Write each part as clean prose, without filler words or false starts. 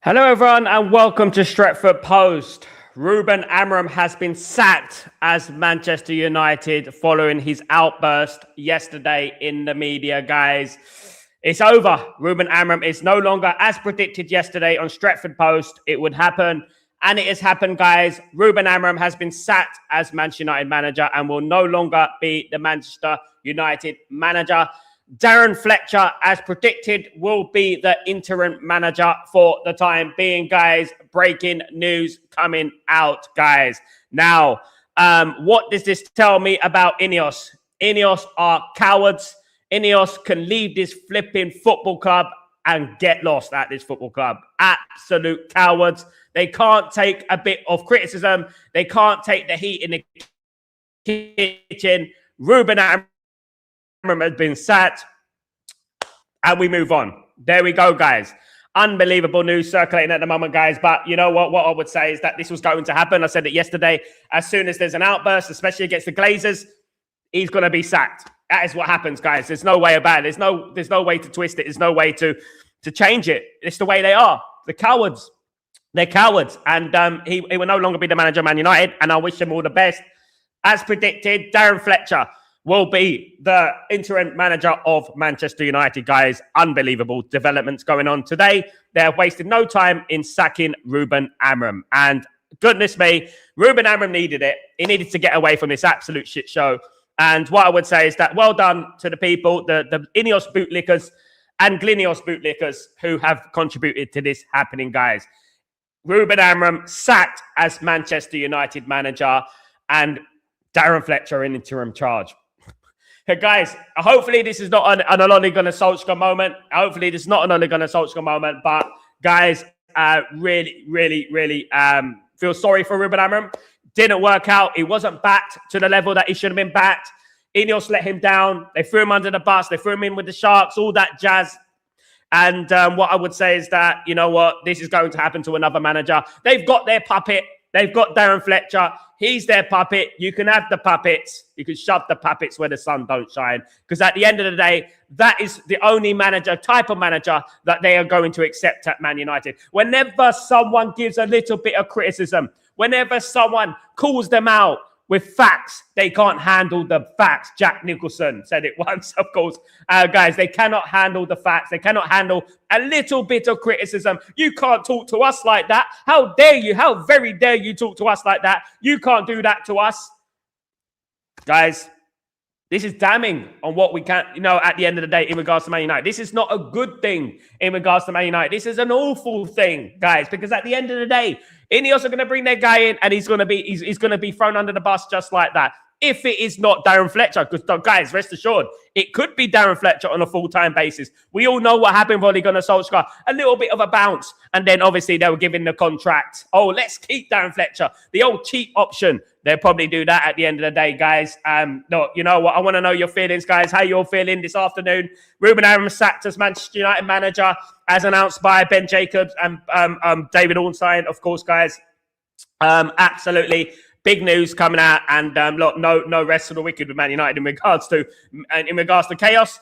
Hello everyone and welcome to Stretford Post. Ruben Amorim has been sacked as Manchester United following his outburst yesterday in the media, guys. It's over. Ruben Amorim is no longer, as predicted yesterday on Stretford Post, it would happen. And it has happened, guys. Ruben Amorim has been sacked as Manchester United manager and will no longer be the Manchester United manager. Darren Fletcher, as predicted, will be the interim manager for the time being, guys. Breaking news coming out, guys. Now, what does this tell me about Ineos? Ineos are cowards. Ineos can leave this flipping football club and get lost at this football club. Absolute cowards. They can't take a bit of criticism. They can't take the heat in the kitchen. Ruben Amorim has been sacked, and we move on. There we go, guys. Unbelievable news circulating at the moment, guys. But you know what I would say is that this was going to happen. I said it yesterday. As soon as there's an outburst, especially against the Glazers, he's going to be sacked. That is what happens, guys. There's no way about it. There's no way to twist it. There's no way to change it. It's the way they are. The cowards. They're cowards. And he will no longer be the manager of Man United. And I wish him all the best. As predicted, Darren Fletcher will be the interim manager of Manchester United, guys. Unbelievable developments going on today. They have wasted no time in sacking Ruben Amorim. And goodness me, Ruben Amorim needed it. He needed to get away from this absolute shit show. And what I would say is that well done to the people, the Ineos bootlickers and Glinios bootlickers who have contributed to this happening, guys. Ruben Amorim sacked as Manchester United manager and Darren Fletcher in interim charge. Hey guys, hopefully this is not an Ole Gunnar Solskjaer moment. Hopefully this is not an Ole Gunnar Solskjaer moment. But guys, really feel sorry for Ruben Amorim. Didn't work out. He wasn't backed to the level that he should have been backed. Ineos let him down. They threw him under the bus. They threw him in with the Sharks, all that jazz. And what I would say is that, you know what, this is going to happen to another manager. They've got their puppet. They've got Darren Fletcher. He's their puppet. You can have the puppets. You can shove the puppets where the sun don't shine. Because at the end of the day, that is the only type of manager that they are going to accept at Man United. Whenever someone gives a little bit of criticism, whenever someone calls them out with facts, they can't handle the facts. Jack Nicholson said it once, of course. Guys, they cannot handle the facts. They cannot handle a little bit of criticism. You can't talk to us like that. How dare you? How very dare you talk to us like that? You can't do that to us. Guys, this is damning on what we can, at the end of the day in regards to Man United. This is not a good thing in regards to Man United. This is an awful thing, guys, because at the end of the day, Ineos are going to bring their guy in and he's going to be thrown under the bus just like that. If it is not Darren Fletcher, because guys, rest assured, it could be Darren Fletcher on a full-time basis. We all know what happened with Ole Gunnar Solskjaer. A little bit of a bounce. And then obviously they were given the contract. Oh, let's keep Darren Fletcher. The old cheap option. They'll probably do that at the end of the day, guys. No, you know what? I want to know your feelings, guys. How you're feeling this afternoon. Ruben Amorim sacked as Manchester United manager, as announced by Ben Jacobs and David Ornstein, of course, guys. Absolutely big news coming out, and look, no rest for the wicked with Man United in regards to chaos.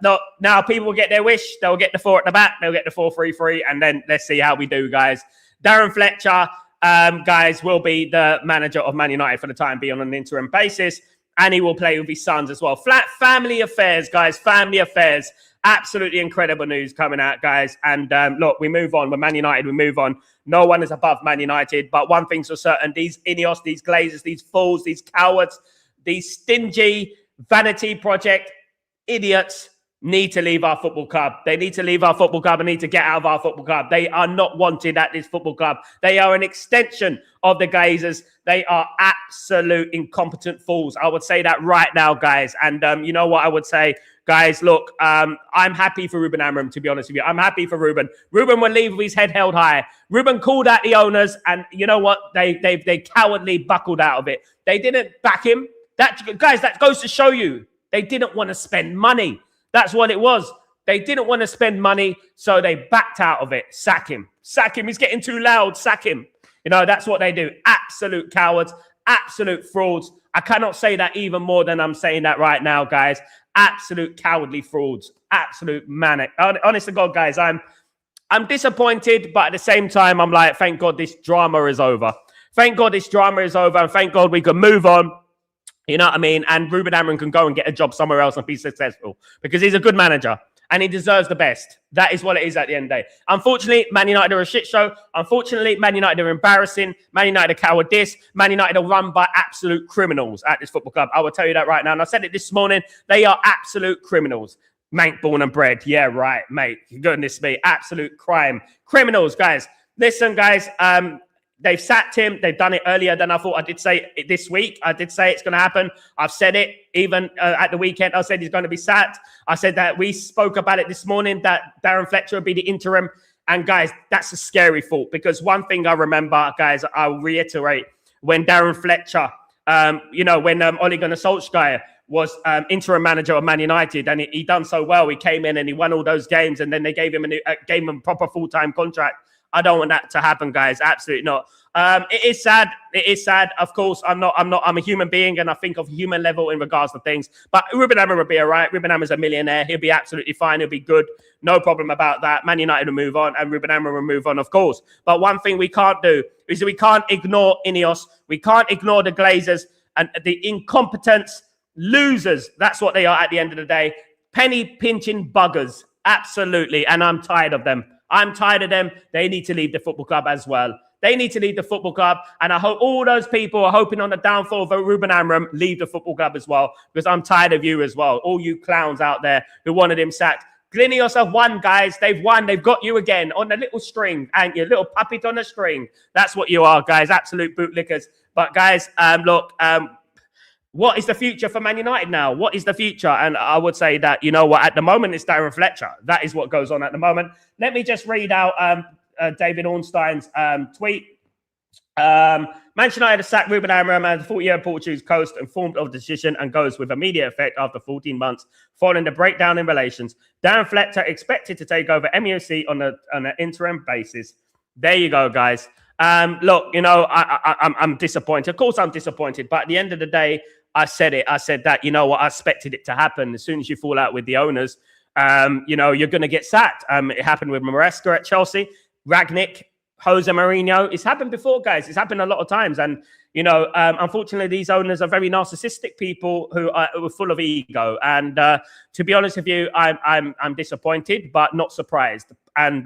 Look, now people will get their wish. They'll get the 4 at the back. They'll get the 4-3-3, and then let's see how we do, guys. Darren Fletcher, guys, will be the manager of Man United for the time being on an interim basis, and he will play with his sons as well. Flat family affairs, guys. Family affairs. Absolutely incredible news coming out, guys. And look, we move on. With Man United, we move on. No one is above Man United. But one thing's for certain, these Ineos, these Glazers, these fools, these cowards, these stingy vanity project idiots need to leave our football club. They need to leave our football club and need to get out of our football club. They are not wanted at this football club. They are an extension of the Glazers. They are absolute incompetent fools. I would say that right now, guys. And you know what I would say? Guys, look, I'm happy for Ruben Amorim, to be honest with you. I'm happy for Ruben. Ruben will leave with his head held high. Ruben called out the owners, and you know what? They cowardly buckled out of it. They didn't back him. Guys, that goes to show you they didn't want to spend money. That's what it was. They didn't want to spend money, so they backed out of it. Sack him. Sack him. He's getting too loud. Sack him. That's what they do. Absolute cowards. Absolute frauds. I cannot say that even more than I'm saying that right now, guys. Absolute cowardly frauds. Absolute manic. Honest to God, guys, I'm disappointed, but at the same time, I'm like, thank God this drama is over. Thank God this drama is over, and thank God we can move on. You know what I mean? And Ruben Amorim can go and get a job somewhere else and be successful because he's a good manager and he deserves the best. That is what it is at the end of the day. Unfortunately, Man United are a shit show. Unfortunately, Man United are embarrassing. Man United are cowardice. Man United are run by absolute criminals at this football club. I will tell you that right now. And I said it this morning. They are absolute criminals. Mank, born and bred. Yeah, right, mate. Goodness me. Absolute crime. Criminals, guys. Listen, guys. They've sacked him. They've done it earlier than I thought. I did say it this week. I did say it's going to happen. I've said it even at the weekend. I said he's going to be sacked. I said that we spoke about it this morning, that Darren Fletcher would be the interim. And guys, that's a scary thought because one thing I remember, guys, I'll reiterate, when Darren Fletcher, when Ole Gunnar Solskjaer was interim manager of Man United, and he done so well. He came in and he won all those games, and then they gave him a proper full-time contract. I don't want that to happen, guys. Absolutely not. It is sad. It is sad. Of course, I'm a human being, and I think of human level in regards to things. But Ruben Amorim will be all right. Ruben Amorim's a millionaire. He'll be absolutely fine. He'll be good. No problem about that. Man United will move on, and Ruben Amorim will move on, of course. But one thing we can't do is we can't ignore Ineos. We can't ignore the Glazers and the incompetence losers. That's what they are at the end of the day. Penny pinching buggers. Absolutely. And I'm tired of them. I'm tired of them. They need to leave the football club as well. They need to leave the football club. And I hope all those people are hoping on the downfall of Ruben Amorim leave the football club as well, because I'm tired of you as well. All you clowns out there who wanted him sacked. Ineos have won, guys. They've won. They've got you again on the little string, and your little puppet on the string. That's what you are, guys. Absolute bootlickers. But guys, what is the future for Man United now? What is the future? And I would say that, you know what, at the moment, it's Darren Fletcher. That is what goes on at the moment. Let me just read out David Ornstein's tweet. Manchester United has sacked Ruben Amorim as the 40-year Portuguese coach, informed of the decision and goes with immediate effect after 14 months following the breakdown in relations. Darren Fletcher expected to take over MUC on an interim basis. There you go, guys. Look, you know, I'm disappointed. Of course, I'm disappointed. But at the end of the day, I said it. I said that, you know what, I expected it to happen. As soon as you fall out with the owners, you know, you're going to get sacked. It happened with Maresca at Chelsea, Ragnick, Jose Mourinho. It's happened before, guys. It's happened a lot of times. And, you know, unfortunately, these owners are very narcissistic people who are full of ego. And to be honest with you, I'm disappointed, but not surprised. And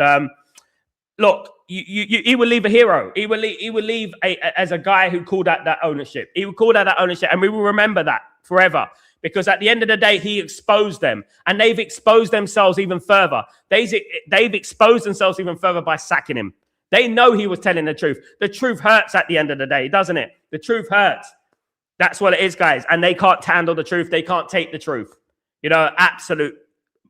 look, he will leave a hero. He will leave as a guy who called out that ownership. He will call out that ownership, and we will remember that forever. Because at the end of the day, he exposed them, and they've exposed themselves even further. They've exposed themselves even further by sacking him. They know he was telling the truth. The truth hurts at the end of the day, doesn't it? The truth hurts. That's what it is, guys. And they can't handle the truth. They can't take the truth. You know, absolute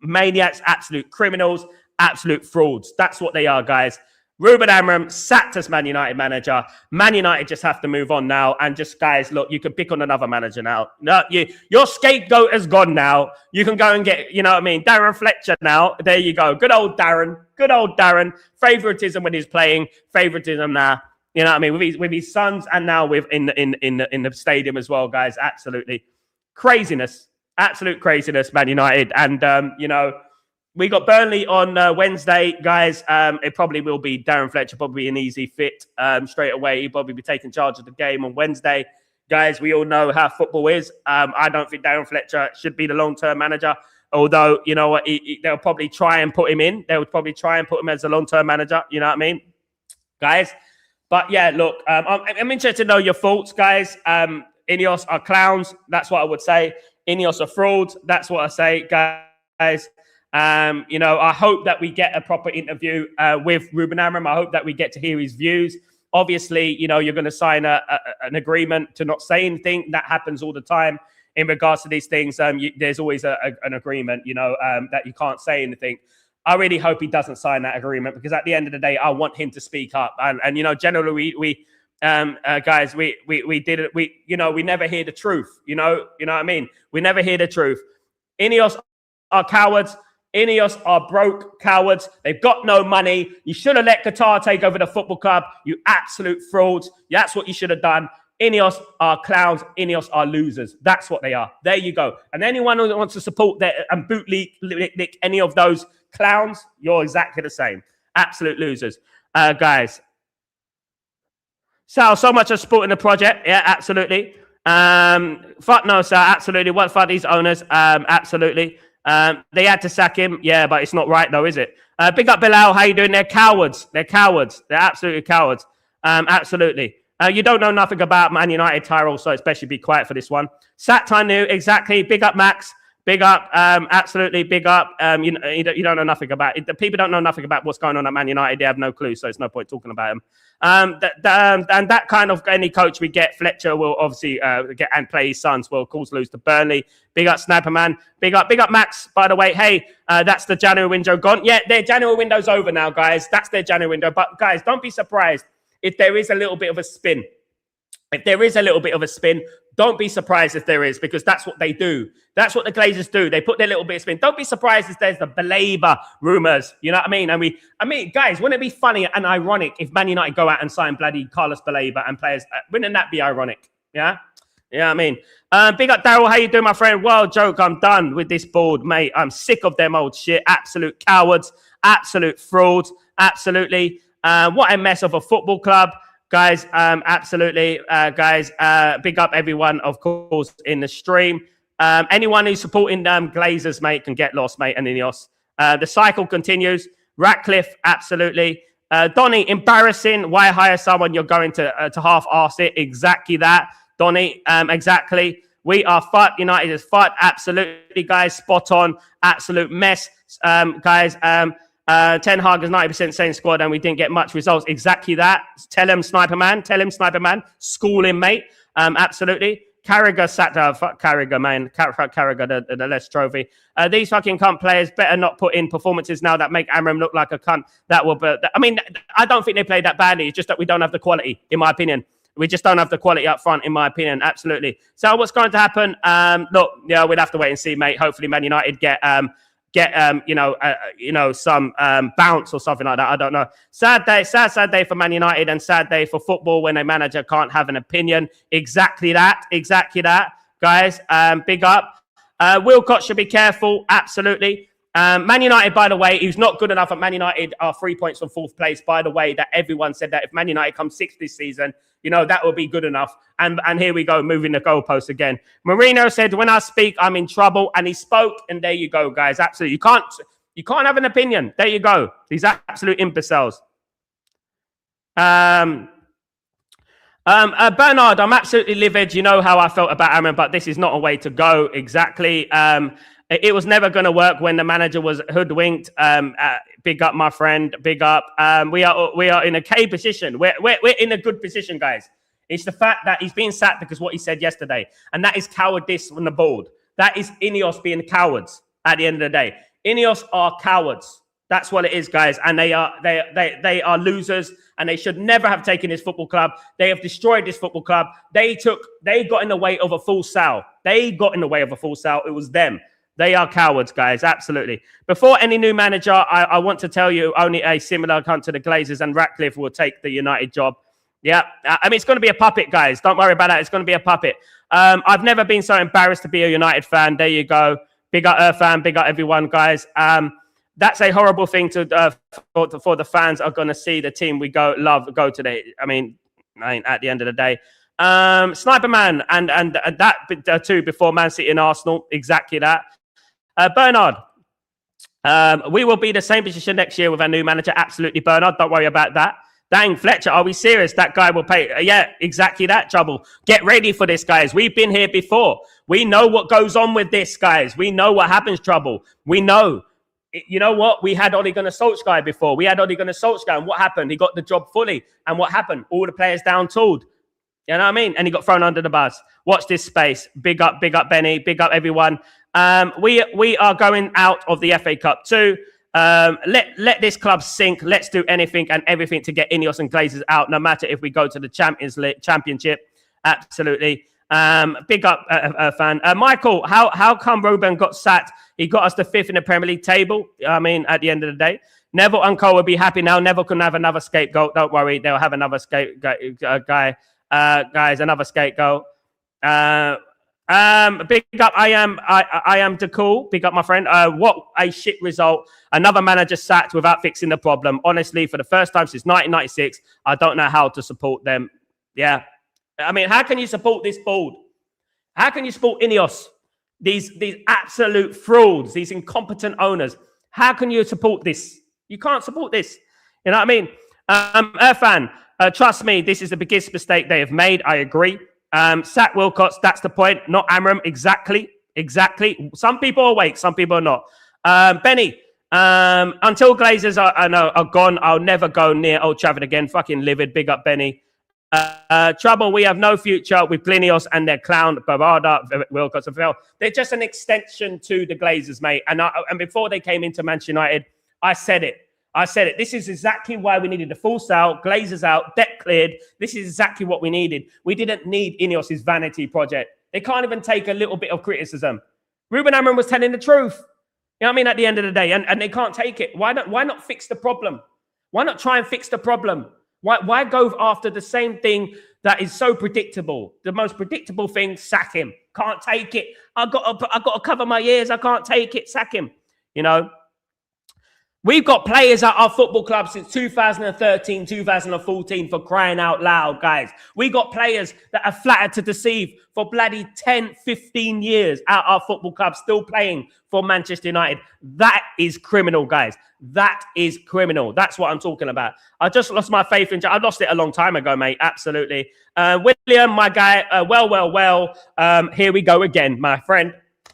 maniacs, absolute criminals, absolute frauds. That's what they are, guys. Ruben Amorim sacked as Man United manager. Man United just have to move on now. And just, guys, look, you can pick on another manager now. No, your scapegoat has gone now. You can go and get, you know what I mean, Darren Fletcher now. There you go. Good old Darren. Good old Darren. Favoritism when he's playing. Favoritism now. You know what I mean? With his sons and now with in the stadium as well, guys. Absolutely. Craziness. Absolute craziness, Man United. And, you know, we got Burnley on Wednesday, guys. It probably will be Darren Fletcher, probably an easy fit straight away. He'll probably be taking charge of the game on Wednesday. Guys, we all know how football is. I don't think Darren Fletcher should be the long-term manager, although, you know what, they'll probably try and put him in. They'll probably try and put him as a long-term manager, you know what I mean? Guys, but yeah, look, I'm interested to know your thoughts, guys. Ineos are clowns. That's what I would say. Ineos are frauds. That's what I say, guys. You know, I hope that we get a proper interview with Ruben Amorim. I hope that we get to hear his views. Obviously, you know, you're going to sign an agreement to not say anything. That happens all the time in regards to these things. There's always an agreement, you know, that you can't say anything. I really hope he doesn't sign that agreement, because at the end of the day, I want him to speak up. And you know, generally, guys, we did it. You know, we never hear the truth. You know what I mean? We never hear the truth. Ineos are cowards. Ineos are broke cowards. They've got no money. You should have let Qatar take over the football club. You absolute frauds. That's what you should have done. Ineos are clowns. Ineos are losers. That's what they are. There you go. And anyone who wants to support that and bootlick any of those clowns, you're exactly the same. Absolute losers. Guys. Sal, so much of supporting the project. Yeah, absolutely. Fuck no, Sal. Absolutely. What fuck these owners? Absolutely. They had to sack him. Yeah, but it's not right though, is it? Big up Bilal. How you doing? They're cowards. They're cowards. They're absolutely cowards. Absolutely. You don't know nothing about Man United, Tyrell, so especially be quiet for this one. Sat knew exactly. Big up Max. Big up. Absolutely. Big up. You don't know nothing about it. The people don't know nothing about what's going on at Man United. They have no clue, so it's no point talking about him. And that kind of any coach we get, Fletcher will obviously get and play his sons. Will of course lose to Burnley. Big up Sniper Man. Big up Max. By the way, hey, that's the January window gone. Yeah, their January window's over now, guys. That's their January window. But guys, don't be surprised if there is a little bit of a spin. If there is a little bit of a spin, don't be surprised if there is, because that's what they do. That's what the Glazers do. They put their little bit of spin. Don't be surprised if there's the belabor rumors. You know what I mean? I mean, guys, wouldn't it be funny and ironic if Man United go out and sign bloody Carlos Baleba and players? Wouldn't that be ironic? Yeah? Yeah, I mean. Big up, Daryl. How you doing, my friend? Well, joke, I'm done with this board, mate. I'm sick of them old shit. Absolute cowards. Absolute frauds. Absolutely. What a mess of a football club. Guys, absolutely. Guys, big up everyone, of course, in the stream. Anyone who's supporting Glazers, mate, can get lost, mate, and Ineos. The cycle continues. Ratcliffe, absolutely. Donny, embarrassing. Why hire someone you're going to half-arse it? Exactly that. Donny, exactly. We are fucked. United is fucked. Absolutely, guys. Spot on. Absolute mess. Guys, Ten Hag is 90% same squad and we didn't get much results. Exactly that. Tell him, Sniper Man. Tell him, Sniper Man. School him, mate. Absolutely. Carragher sat down. Fuck Carragher, man. Carragher, the less trophy. These fucking cunt players better not put in performances now that make Amram look like a cunt. That will. I mean, I don't think they played that badly. It's just that we don't have the quality, in my opinion. We just don't have the quality up front, in my opinion. Absolutely. So what's going to happen? Look, yeah, we'll have to wait and see, mate. Hopefully, Man United get some bounce or something like that. I don't know. Sad day for Man United and sad day for football when a manager can't have an opinion. Exactly that, guys. Big up. Wilcott should be careful. Absolutely. Man United, by the way, who's not good enough at Man United, are 3 points from fourth place. By the way, that everyone said that if Man United comes sixth this season, that will be good enough. And here we go, moving the goalpost again. Marino said, when I speak, I'm in trouble. And he spoke, and there you go, guys. Absolutely. You can't have an opinion. There you go. These absolute imbeciles. Bernard, I'm absolutely livid. You know how I felt about Amram, but this is not a way to go. Exactly. It was never going to work when the manager was hoodwinked. Big up, my friend. Big up. We are in a K position. We're in a good position, guys. It's the fact that he's being sacked because what he said yesterday, and that is cowardice on the board. That is Ineos being cowards. At the end of the day, Ineos are cowards. That's what it is, guys. And they are losers, and they should never have taken this football club. They have destroyed this football club. They got in the way of a full sale. It was them. They are cowards, guys. Absolutely. Before any new manager, I want to tell you only a similar cunt to the Glazers and Ratcliffe will take the United job. Yeah. I mean, it's going to be a puppet, guys. Don't worry about that. It's going to be a puppet. I've never been so embarrassed to be a United fan. There you go. Big up Earfan. Big up everyone, guys. That's a horrible thing for the fans are going to see the team we go today. I mean, at the end of the day. Sniper Man and that too before Man City and Arsenal. Exactly that. Bernard, we will be the same position next year with our new manager. Absolutely, Bernard. Don't worry about that. Dang, Fletcher, are we serious? That guy will pay. Yeah, exactly that, Trouble. Get ready for this, guys. We've been here before. We know what goes on with this, guys. We know what happens, Trouble. We know. You know what? We had Ole Gunnar Solskjaer before. And what happened? He got the job fully. And what happened? All the players down-tooled. You know what I mean? And he got thrown under the bus. Watch this space. Big up, Benny. Big up, everyone. We are going out of the FA Cup too. Let this club sink. Let's do anything and everything to get Ineos and Glazers out, no matter if we go to the Championship. Absolutely. Big up, fan. Michael, how come Ruben got sacked? He got us to fifth in the Premier League table. I mean, at the end of the day, Neville and Cole will be happy now. Neville can have another scapegoat. Don't worry, they'll have another scapegoat, guys. Another scapegoat. Big up, I am Cool. Big up, my friend. What a shit result. Another manager sacked without fixing the problem. Honestly, for the first time since 1996, I don't know how to support them. Yeah. I mean, how can you support this board? How can you support Ineos? These absolute frauds, these incompetent owners. How can you support this? You can't support this. You know what I mean? Irfan, trust me, this is the biggest mistake they have made. I agree. Sack Wilcox, that's the point. Not Amram. Exactly. Some people are awake, some people are not. Benny, until Glazers are gone, I'll never go near Old Trafford again. Fucking livid. Big up, Benny. Trouble, we have no future with Glinios and their clown, Barada, Wilcox and Phil. They're just an extension to the Glazers, mate. And before they came into Manchester United, I said it. This is exactly why we needed the full sale, Glazers out, debt cleared. This is exactly what we needed. We didn't need Ineos' vanity project. They can't even take a little bit of criticism. Ruben Amorim was telling the truth. You know what I mean? At the end of the day, and they can't take it. Why not fix the problem? Why not try and fix the problem? Why go after the same thing that is so predictable? The most predictable thing, sack him. Can't take it. I got to cover my ears. I can't take it. Sack him. You know. We've got players at our football club since 2013, 2014 for crying out loud, guys. We got players that are flattered to deceive for bloody 10, 15 years at our football club, still playing for Manchester United. That is criminal, guys. That is criminal. That's what I'm talking about. I just lost my faith in... I lost it a long time ago, mate. Absolutely. William, my guy, well. Here we go again, my friend.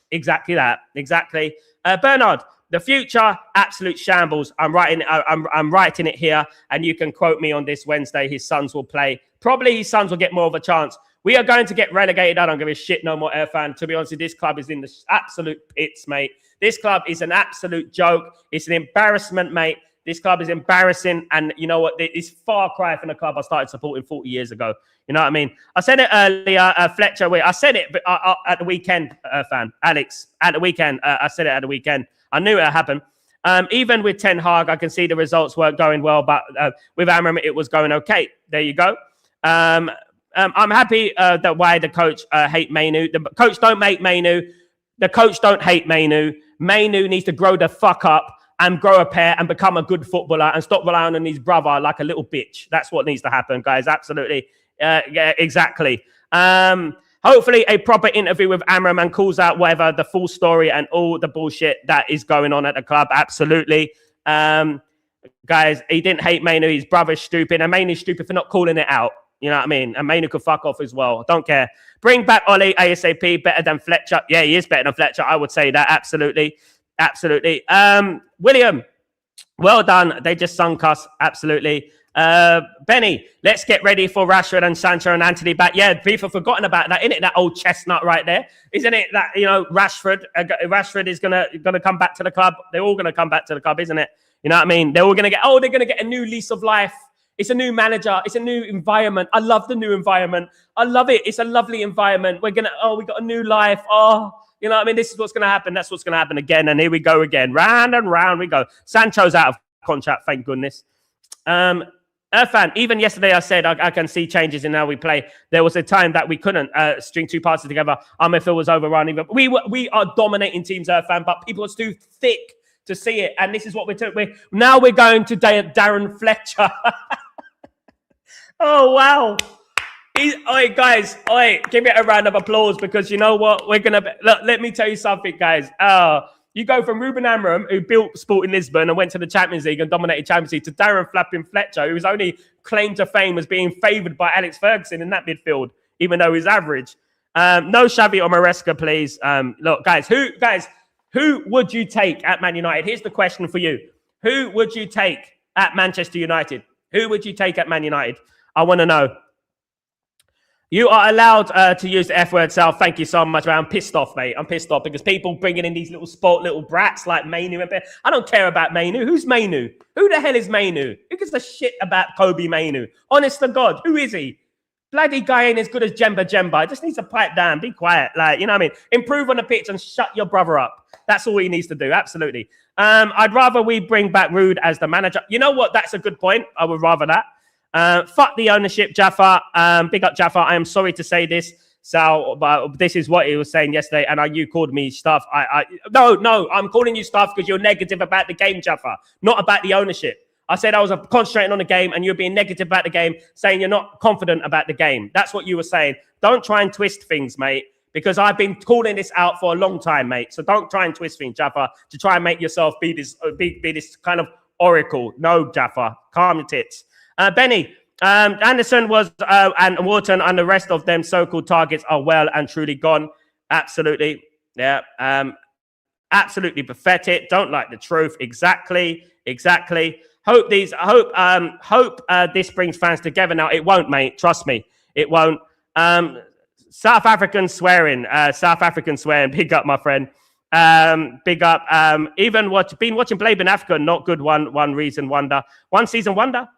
Exactly that. Exactly. Bernard. The future, absolute shambles. I'm writing it here, and you can quote me on this Wednesday. His sons will play. Probably his sons will get more of a chance. We are going to get relegated. I don't give a shit no more, Irfan. To be honest, this club is in the absolute pits, mate. This club is an absolute joke. It's an embarrassment, mate. This club is embarrassing, and you know what? It's far cry from the club I started supporting 40 years ago. You know what I mean? I said it earlier, Fletcher. I said it at the weekend, Irfan. Alex, at the weekend. I said it at the weekend. I knew it happened. Even with Ten Hag, I can see the results weren't going well, but with Amram, it was going okay. There you go. I'm happy that why the coach hate Mainu. The coach don't make Mainu. The coach don't hate Mainu. Mainu needs to grow the fuck up and grow a pair and become a good footballer and stop relying on his brother like a little bitch. That's what needs to happen, guys. Absolutely. Yeah, exactly. Hopefully a proper interview with Amram and calls out whatever the full story and all the bullshit that is going on at the club. Absolutely. Guys, he didn't hate Mainu. His brother's stupid. And Mainu's stupid for not calling it out. You know what I mean? And Mainu could fuck off as well. Don't care. Bring back Ollie ASAP. Better than Fletcher. Yeah, he is better than Fletcher. I would say that. Absolutely. Absolutely. William, well done. They just sunk us. Absolutely. Benny, let's get ready for Rashford and Sancho and Anthony back. Yeah, people have forgotten about that, isn't it? That old chestnut right there, isn't it? That, you know, Rashford is gonna come back to the club. They're all gonna come back to the club, isn't it? You know what I mean? They're gonna get a new lease of life. It's a new manager. It's a new environment. I love the new environment. I love it. It's a lovely environment. We got a new life. Oh, you know what I mean? This is what's gonna happen. That's what's gonna happen again. And here we go again. Round and round we go. Sancho's out of contract, thank goodness. Irfan, even yesterday I said I can see changes in how we play. There was a time that we couldn't string two passes together. Our midfield was overrunning. But we are dominating teams, Irfan, but people are too thick to see it. And this is what we're doing. Now we're going to Darren Fletcher. Oh, wow. Oi, guys, give it a round of applause because you know what? We're going to... Look, let me tell you something, guys. You go from Ruben Amorim, who built Sporting Lisbon and went to the Champions League and dominated Champions League, to Darren Flapping Fletcher, who's only claimed to fame as being favoured by Alex Ferguson in that midfield, even though he's average. No Xavi or Maresca, please. Look, guys, who would you take at Man United? Here's the question for you. Who would you take at Manchester United? Who would you take at Man United? I want to know. You are allowed to use the F word, Sal. Thank you so much, man. I'm pissed off, mate. I'm pissed off because people bringing in these little brats like Mainu. I don't care about Mainu. Who's Mainu? Who the hell is Mainu? Who gives a shit about Kobe Mainu? Honest to God, who is he? Bloody guy ain't as good as Jemba. He just needs to pipe down, be quiet. Like, you know what I mean? Improve on the pitch and shut your brother up. That's all he needs to do. Absolutely. I'd rather we bring back Rude as the manager. You know what? That's a good point. I would rather that. Fuck the ownership, Jaffa. Big up, Jaffa. I am sorry to say this. Sal, but this is what he was saying yesterday, and you called me stuff. No, I'm calling you stuff because you're negative about the game, Jaffa, not about the ownership. I said I was concentrating on the game, and you're being negative about the game, saying you're not confident about the game. That's what you were saying. Don't try and twist things, mate, because I've been calling this out for a long time, mate. So don't try and twist things, Jaffa, to try and make yourself be this kind of oracle. No, Jaffa, calm your tits. Benny. Anderson was and Wharton and the rest of them so-called targets are well and truly gone. Absolutely. Yeah. Absolutely pathetic. Don't like the truth. Exactly. Hope this brings fans together. Now it won't, mate. Trust me. It won't. South African swearing. Big up, my friend. Big up. Been watching Blade in Africa. Not good. One season wonder.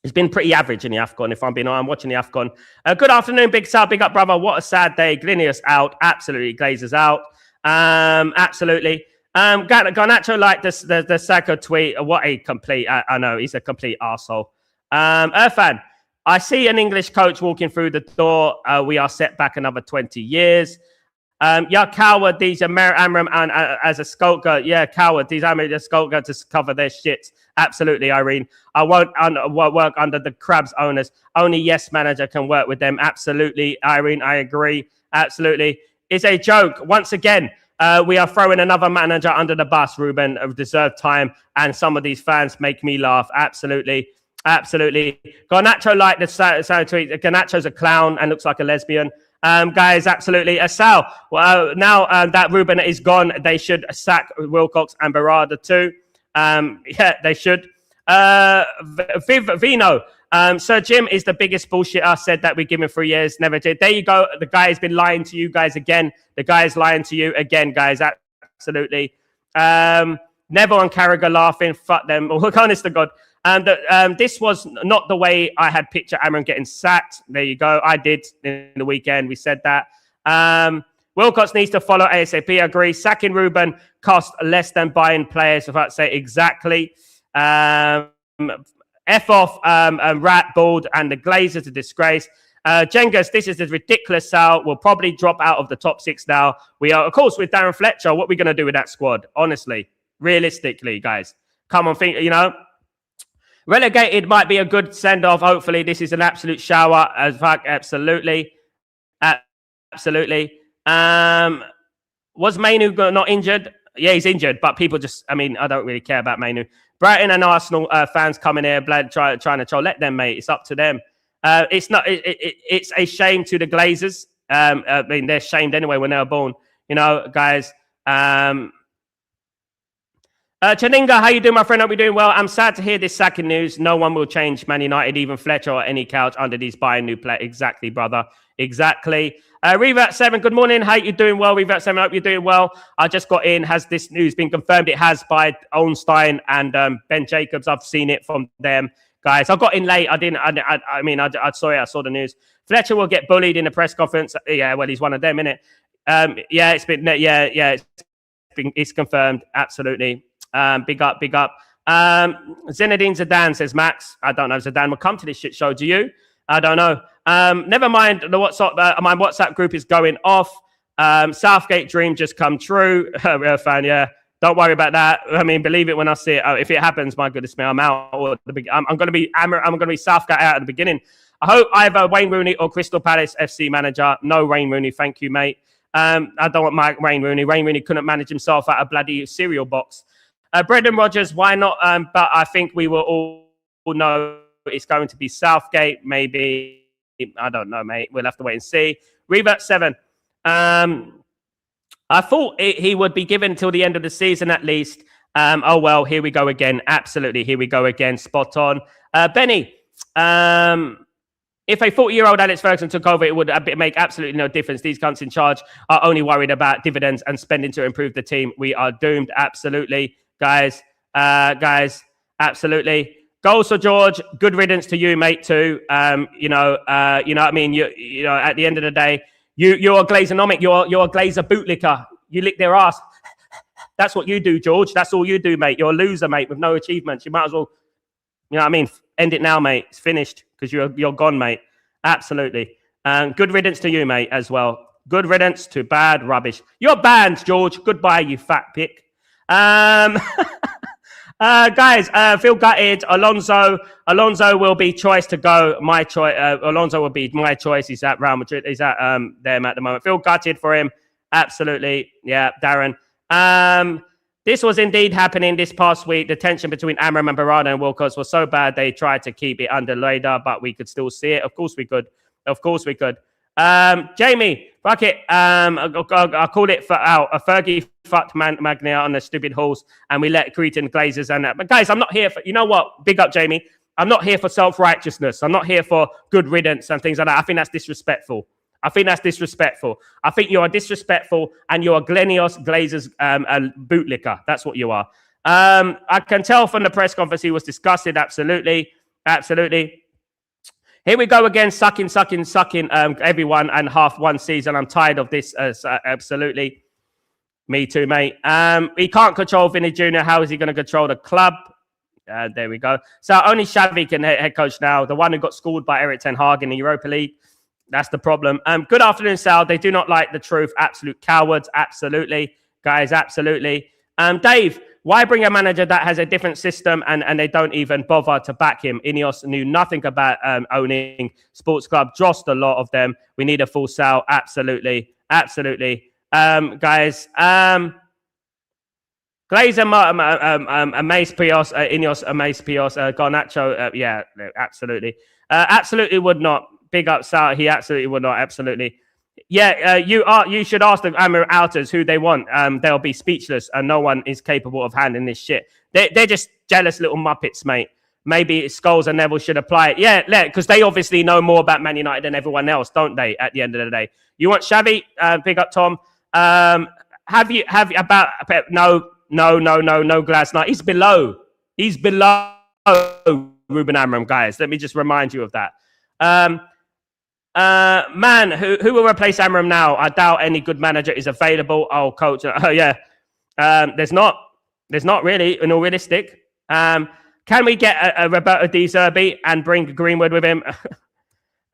It's been pretty average in the AFCON, if I'm being honest. I'm watching the AFCON. Good afternoon, Big Sal. Big up, brother. What a sad day. Glinius out. Absolutely. Glazers out. Absolutely. Garnacho liked the Saka tweet. What a complete... I know, he's a complete arsehole. Irfan, I see an English coach walking through the door. We are set back another 20 years. Yeah, coward. These Amram and as a skulker. Yeah, coward. These Amram skulker to cover their shit. Absolutely, Irene. I won't work under the Crabs owners. Only Yes manager can work with them. Absolutely, Irene. I agree. Absolutely. It's a joke. Once again, we are throwing another manager under the bus, Ruben, of deserved time. And some of these fans make me laugh. Absolutely. Garnacho liked the tweet. Garnacho's a clown and looks like a lesbian. Guys, absolutely. Sal, now that Ruben is gone, they should sack Wilcox and Barada too. Yeah, they should. Vino, Sir Jim is the biggest bullshitter. Said that we give him 3 years, never did. There you go. The guy has been lying to you guys again. The guy is lying to you again, guys. Absolutely. Never on Carragher laughing. Fuck them. Honest to God. This was not the way I had pictured Amram getting sacked. There you go. I did in the weekend. We said that. Wilcox needs to follow ASAP. I agree. Sacking Ruben cost less than buying players. If I say exactly. F off Rat, Bald, and the Glazers, a disgrace. Jengas, this is a ridiculous Sal. We'll probably drop out of the top 6 now. We are, of course, with Darren Fletcher. What are we going to do with that squad? Honestly, realistically, guys. Come on, think, Relegated might be a good send-off. Hopefully, this is an absolute shower. As fuck, absolutely. Was Mainu not injured? Yeah, he's injured, but people just, I don't really care about Mainu. Brighton and Arsenal fans coming here, trying to troll. Let them, mate. It's up to them. It's a shame to the Glazers. They're shamed anyway when they were born. Guys. Chaninga, how you doing, my friend? Hope you're doing well. I'm sad to hear this sacking news. No one will change Man United, even Fletcher or any couch under these buying new players. Exactly, brother. Exactly. Revert7, good morning. How you doing well? Revert7, hope you're doing well. I just got in. Has this news been confirmed? It has by Ornstein and Ben Jacobs. I've seen it from them, guys. I got in late. I saw it. I saw the news. Fletcher will get bullied in the press conference. Yeah, well, he's one of them, isn't it? It's confirmed. Absolutely. Big up. Zinedine Zidane, says Max. I don't know if Zidane will come to this shit show. Do you? I don't know. Never mind. The WhatsApp, my WhatsApp group is going off. Southgate dream just come true. Real fan, yeah. Don't worry about that. Believe it when I see it. If it happens, my goodness me, I'm out. I'm going to be Southgate out at the beginning. I hope either Wayne Rooney or Crystal Palace FC manager. No Wayne Rooney, thank you, mate. I don't want Wayne Rooney. Wayne Rooney couldn't manage himself out of bloody cereal box. Brendan Rodgers, why not? But I think we will all know it's going to be Southgate, maybe. I don't know, mate. We'll have to wait and see. Revert7. I thought he would be given till the end of the season at least. Oh, well, here we go again. Absolutely, here we go again. Spot on. Benny, if a 40-year-old Alex Ferguson took over, it would make absolutely no difference. These cunts in charge are only worried about dividends and spending to improve the team. We are doomed. Absolutely. Guys, absolutely. Goals for George. Good riddance to you, mate, too. You know what I mean? You know, at the end of the day, you're a glazonomic. You're a glazer bootlicker. You lick their ass. That's what you do, George. That's all you do, mate. You're a loser, mate, with no achievements. You might as well, you know what I mean? End it now, mate. It's finished because you're gone, mate. Absolutely. Good riddance to you, mate, as well. Good riddance to bad rubbish. You're banned, George. Goodbye, you fat pick. Guys, feel gutted. Alonso will be choice to go. My choice. Alonso will be my choice. He's at Real Madrid. He's at them at the moment. Feel gutted for him. Absolutely. Yeah, Darren. This was indeed happening this past week. The tension between Amram and Barada and Wilcox was so bad they tried to keep it under radar, but we could still see it. Of course we could. Of course we could. Jamie, fuck it. I called it for out. A Fergie fucked Magnia on the stupid horse, and we let Cretan Glazers and that. But guys, I'm not here for, you know what? Big up, Jamie. I'm not here for self-righteousness. I'm not here for good riddance and things like that. I think that's disrespectful. I think you are disrespectful, and you are Glenios Glazers bootlicker. That's what you are. I can tell from the press conference he was disgusted. Absolutely. Here we go again, sucking everyone and half one season. I'm tired of this. Absolutely. Me too, mate. He can't control Vinny Jr. How is he going to control the club? There we go. So only Xavi can head coach now. The one who got schooled by Eric Ten Hag in the Europa League. That's the problem. Good afternoon, Sal. They do not like the truth. Absolute cowards. Absolutely. Guys, absolutely. Dave, why bring a manager that has a different system and they don't even bother to back him? Ineos knew nothing about owning sports club. Drossed a lot of them. We need a full sale. Absolutely. Guys, Glazer, Amaze Pios, Ineos, Amaze Pios, Garnacho. Yeah, absolutely. Absolutely would not. Big up, Sal. He absolutely would not. Absolutely. Yeah, you should ask the Outers who they want. They'll be speechless, and no one is capable of handling this shit. They're just jealous little muppets, mate. Maybe Scholes and Neville should apply it. Yeah, because they obviously know more about Man United than everyone else, don't they? At the end of the day, you want Xavi? Big up, Tom. Have you about no Glasner? He's below Ruben Amorim, guys. Let me just remind you of that. Man, who will replace Amorim now? I doubt any good manager is available. Oh, coach. Oh, yeah. There's not really, in all realistic. Can we get a Roberto Di Zerbi and bring Greenwood with him?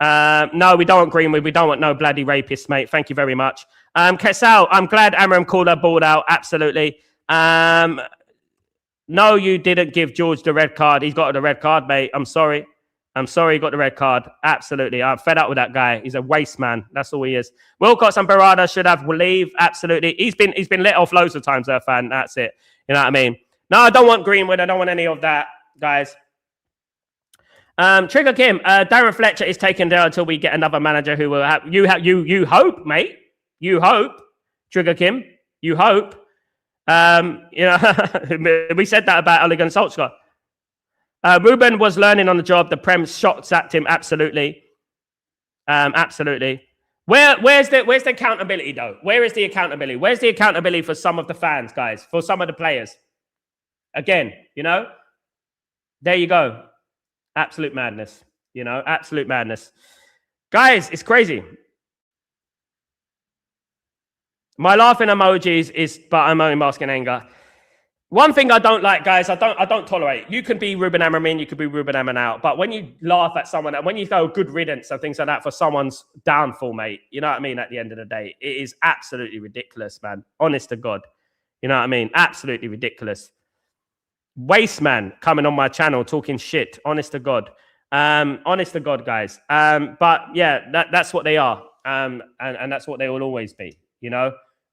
No, we don't want Greenwood. We don't want no bloody rapist, mate. Thank you very much. Kesal, I'm glad Amorim called her ball out. Absolutely. No, you didn't give George the red card. He's got the red card, mate. I'm sorry he got the red card. Absolutely. I'm fed up with that guy. He's a waste man. That's all he is. Wilcox and Barada should have leave. Absolutely. He's been let off loads of times, fan. That's it. You know what I mean? No, I don't want Greenwood. I don't want any of that, guys. Trigger Kim, Darren Fletcher is taken there until we get another manager who will have you hope, mate. You hope. Trigger Kim. You hope. We said that about Ole Gunnar Solskjaer. Ruben was learning on the job. The Prem shots at him. Absolutely. Absolutely. Where's the accountability, though? Where is the accountability? Where's the accountability for some of the fans, guys? For some of the players? Again, there you go. Absolute madness. Absolute madness. Guys, it's crazy. My laughing emojis is, but I'm only masking anger. One thing I don't like, guys, I don't tolerate. You can be Ruben Amorim in, you could be Ruben Amorim out. But when you laugh at someone, when you go good riddance and things like that for someone's downfall, mate, you know what I mean? At the end of the day, it is absolutely ridiculous, man. Honest to God. You know what I mean? Absolutely ridiculous. Waste man coming on my channel talking shit. Honest to God. Honest to God, guys. But yeah, that's what they are. And that's what they will always be,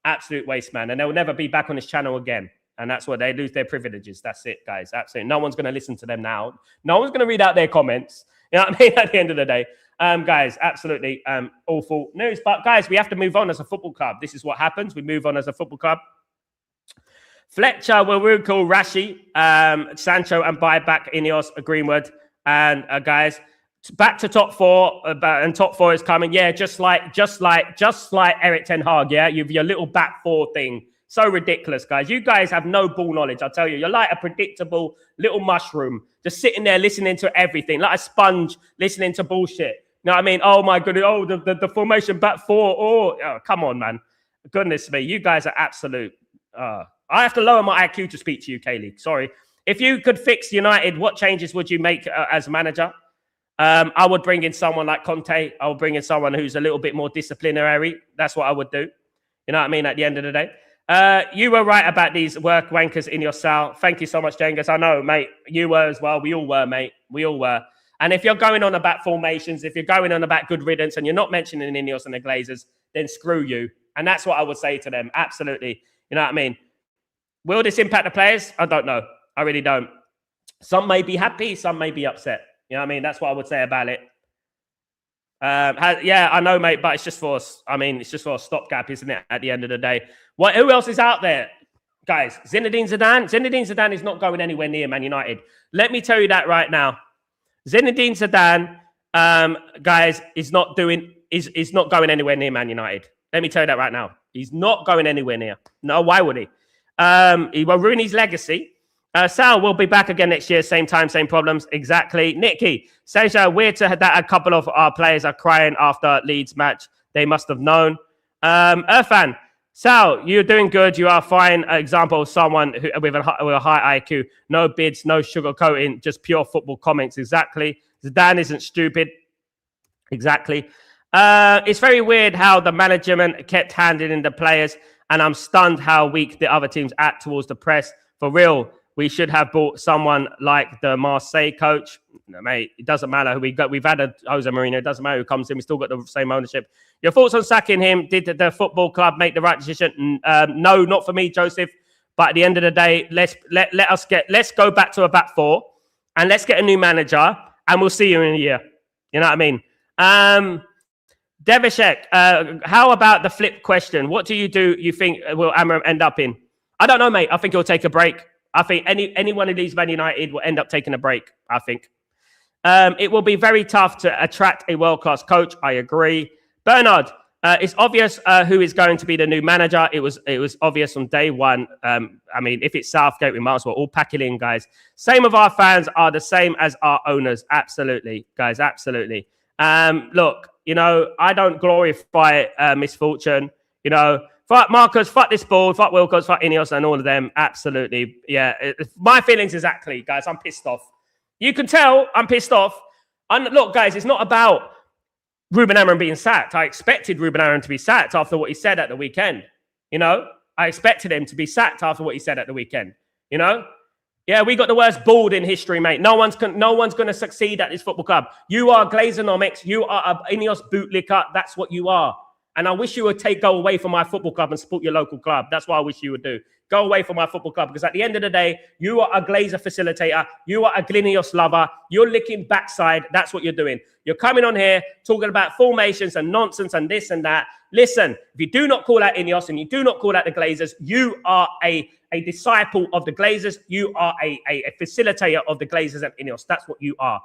Absolute waste man. And they'll never be back on this channel again. And that's what they lose their privileges. That's it, guys. Absolutely. No one's going to listen to them now. No one's going to read out their comments. You know what I mean? At the end of the day. Guys, absolutely awful news. But guys, we have to move on as a football club. This is what happens. We move on as a football club. Fletcher will recall Rashi, Sancho, and buy back Ineos, Greenwood. And guys, back to top four. And top four is coming. Yeah, just like Eric Ten Hag. Yeah, you've your little back four thing. So ridiculous, guys. You guys have no ball knowledge, I'll tell you. You're like a predictable little mushroom, just sitting there listening to everything, like a sponge listening to bullshit. You know what I mean? Oh, my goodness. Oh, the formation back four. Oh, come on, man. Goodness me. You guys are absolute. I have to lower my IQ to speak to you, Kaylee. Sorry. If you could fix United, what changes would you make as manager? I would bring in someone like Conte. I would bring in someone who's a little bit more disciplinary. That's what I would do. You know what I mean? At the end of the day. You were right about these work wankers in your cell. Thank you so much, Jengas. I know, mate. You were as well. We all were, mate. We all were. And if you're going on about formations, if you're going on about good riddance and you're not mentioning Ineos and the Glazers, then screw you. And that's what I would say to them. Absolutely. You know what I mean? Will this impact the players? I don't know. I really don't. Some may be happy. Some may be upset. You know what I mean? That's what I would say about it. Yeah, I know, mate, but it's just for us. I mean, it's just for a stopgap, isn't it? At the end of the day. Who else is out there? Guys, Zinedine Zidane. Zinedine Zidane is not going anywhere near Man United. Let me tell you that right now. Zinedine Zidane, guys, is not going anywhere near Man United. Let me tell you that right now. He's not going anywhere near. No, why would he? He will ruin his legacy. Sal will be back again next year, same time, same problems. Exactly. Nicky says weird to that a couple of our players are crying after Leeds match. They must have known. Irfan, Sal, you're doing good. You are fine. Example of someone with a high IQ. No bids, no sugarcoating, just pure football comments. Exactly. Zidane isn't stupid. Exactly. It's very weird how the management kept handing in the players, and I'm stunned how weak the other teams act towards the press. For real, we should have bought someone like the Marseille coach. No, mate, it doesn't matter who we got. We've had a Jose Mourinho. It doesn't matter who comes in. We still got the same ownership. Your thoughts on sacking him? Did the football club make the right decision? No, not for me, Joseph. But at the end of the day, let's go back to a back four and let's get a new manager and we'll see you in a year. You know what I mean? Devishek, how about the flip question? What do you think will Amorim end up in? I don't know, mate. I think he'll take a break. I think any one of these Man United will end up taking a break, I think. It will be very tough to attract a world-class coach. I agree. Bernard, it's obvious who is going to be the new manager. It was obvious from day one. I mean, if it's Southgate, we might as well all pack it in, guys. Same of our fans are the same as our owners. Absolutely, guys, absolutely. Look, you know, I don't glorify misfortune. You know, fuck Marcus, fuck this board, fuck Wilcox, fuck Ineos and all of them. Absolutely. Yeah, my feelings exactly, guys. I'm pissed off. You can tell I'm pissed off. And look, guys, it's not about Ruben Amorim being sacked. I expected Ruben Amorim to be sacked after what he said at the weekend. You know, I expected him to be sacked after what he said at the weekend. You know, yeah, we got the worst board in history, mate. No one's going to succeed at this football club. You are Glazonomics. You are a Ineos bootlicker. That's what you are. And I wish you would go away from my football club and support your local club. That's what I wish you would do. Go away from my football club because at the end of the day, you are a Glazer facilitator. You are a Glinios lover. You're licking backside. That's what you're doing. You're coming on here talking about formations and nonsense and this and that. Listen, if you do not call out Ineos and you do not call out the Glazers, you are a disciple of the Glazers. You are a facilitator of the Glazers and Ineos. That's what you are.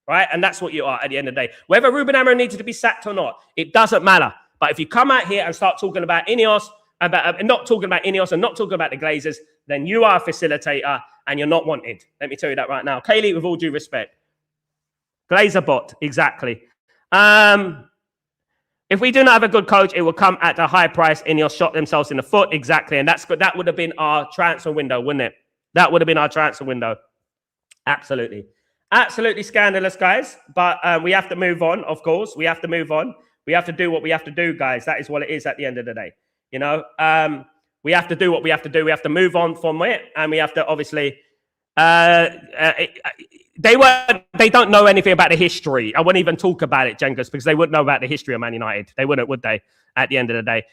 Right? And that's what you are at the end of the day. Whether Ruben Amorim needs to be sacked or not, it doesn't matter. But if you come out here and start talking about Ineos, not talking about Ineos and not talking about the Glazers, then you are a facilitator and you're not wanted. Let me tell you that right now. Kaylee, with all due respect. Glazer bot, exactly. If we do not have a good coach, it will come at a high price. Ineos shot themselves in the foot, exactly. And that's good. That would have been our transfer window, wouldn't it? That would have been our transfer window. Absolutely. Absolutely scandalous, guys. But we have to move on, of course. We have to move on. We have to do what we have to do, guys. That is what it is at the end of the day. You know, we have to do what we have to do. We have to move on from it. And we have to obviously, they don't know anything about the history. I wouldn't even talk about it, Jengas, because they wouldn't know about the history of Man United. They wouldn't, would they? At the end of the day,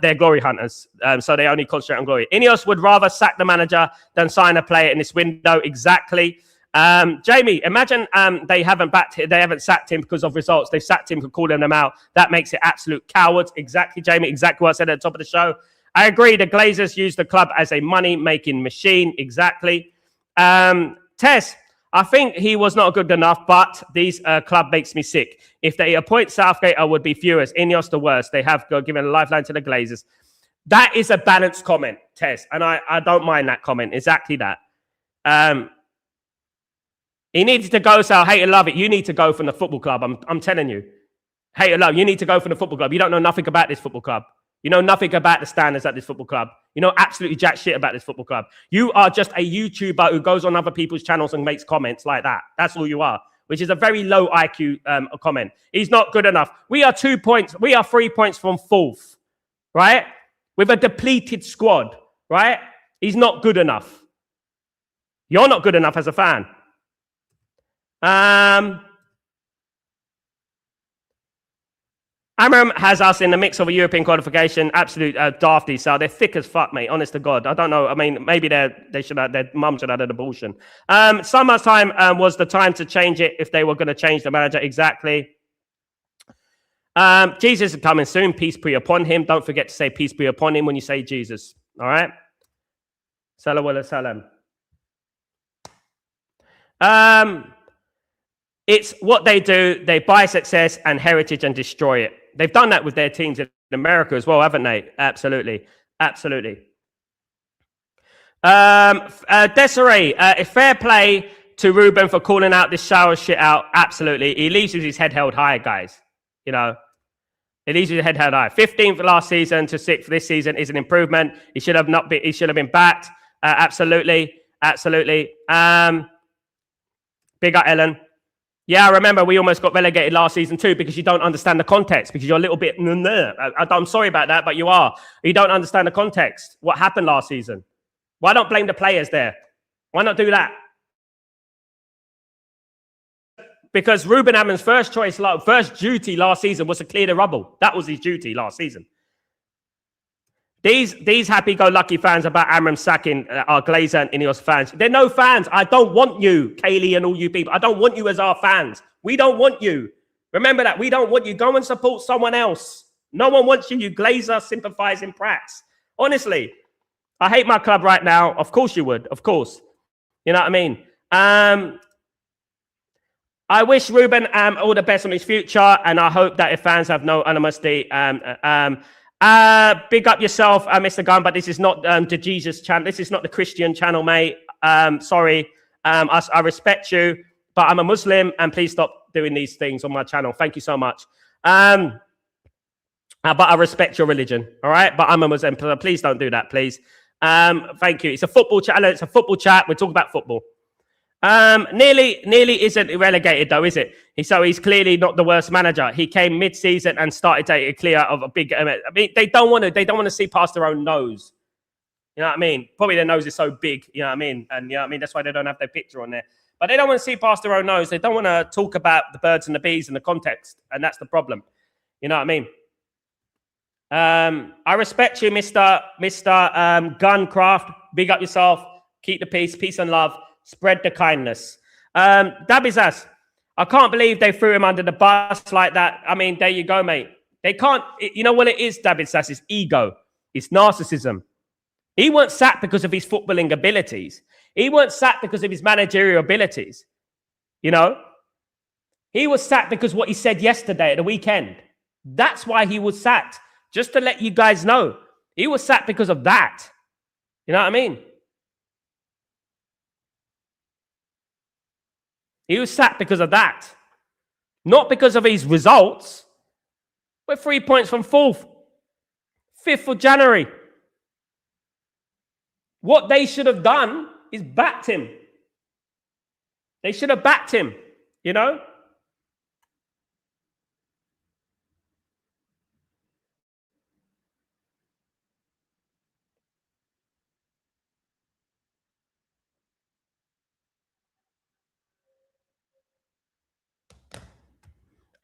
they're glory hunters. So they only concentrate on glory. Ineos would rather sack the manager than sign a player in this window. Exactly. Jamie, imagine they haven't sacked him because of results. They've sacked him for calling them out. That makes it absolute cowards. Exactly, Jamie. Exactly what I said at the top of the show. I agree. The Glazers use the club as a money-making machine. Exactly. Tess, I think he was not good enough, but this club makes me sick. If they appoint Southgate, I would be furious. Ineos the worst. They have given a lifeline to the Glazers. That is a balanced comment, Tess, and I don't mind that comment. Exactly that. He needs to go, so hate or love it. You need to go from the football club. I'm telling you. Hate or love, you need to go from the football club. You don't know nothing about this football club. You know nothing about the standards at this football club. You know absolutely jack shit about this football club. You are just a YouTuber who goes on other people's channels and makes comments like that. That's all you are. which is a very low IQ comment. He's not good enough. We are 2 points. We are 3 points from fourth, right? With a depleted squad, right? He's not good enough. You're not good enough as a fan. Amorim has us in the mix of a European qualification. Absolute dafty. So they're thick as fuck, mate. Honest to God. I don't know. I mean, maybe their mum should have had an abortion. Summertime was the time to change it if they were going to change the manager. Exactly. Jesus is coming soon. Peace be upon him. Don't forget to say peace be upon him when you say Jesus. All right? Salam alaikum salam. It's what they do. They buy success and heritage and destroy it. They've done that with their teams in America as well, haven't they? Absolutely. Absolutely. Desiree, fair play to Ruben for calling out this shower shit out. Absolutely. He leaves with his head held high, guys. You know, he leaves with his head held high. 15th last season to 6th this season is an improvement. He should have not been, he should have been backed. Absolutely. Absolutely. Big up, Ellen. Yeah, I remember we almost got relegated last season too because you don't understand the context, because you're a little bit... I'm sorry about that, but you are. You don't understand the context. What happened last season? Why not blame the players there? Why not do that? Because Ruben Amorim's first duty last season was to clear the rubble. That was his duty last season. These happy-go-lucky fans about Amorim sacking our Glazer and Ineos fans. They're no fans. I don't want you, Kaylee and all you people. I don't want you as our fans. We don't want you. Remember that. We don't want you. Go and support someone else. No one wants you, you Glazer sympathizing prats. Honestly, I hate my club right now. Of course you would. Of course. You know what I mean? I wish Ruben all the best on his future, and I hope that if fans have no animosity, big up yourself, Mr. Gunn, but this is not the Jesus channel. This is not the Christian channel, mate. Sorry. I respect you, but I'm a Muslim, and please stop doing these things on my channel. Thank you so much. But I respect your religion, all right? But I'm a Muslim, so please don't do that, please. Thank you. It's a football channel. It's a football chat. We're talking about football. Nearly isn't relegated though, is it? So he's clearly not the worst manager. He came mid-season and started taking clear of a big. I mean, they don't want to see past their own nose. You know what I mean? Probably their nose is so big. You know what I mean? And you know what I mean? That's why they don't have their picture on there. But they don't want to see past their own nose. They don't want to talk about the birds and the bees and the context, and that's the problem. You know what I mean? I respect you, Mr. Guncraft. Big up yourself. Keep the peace and love. Spread the kindness. Dabizas, I can't believe they threw him under the bus like that. I mean, there you go, mate. They can't, you know what it is, Dabizas? It's ego. It's narcissism. He weren't sacked because of his footballing abilities. He weren't sacked because of his managerial abilities. You know? He was sacked because what he said yesterday at the weekend. That's why he was sacked. Just to let you guys know. He was sacked because of that. You know what I mean? He was sacked because of that. Not because of his results. We're 3 points from fourth. 5th of January. What they should have done is backed him. They should have backed him, you know?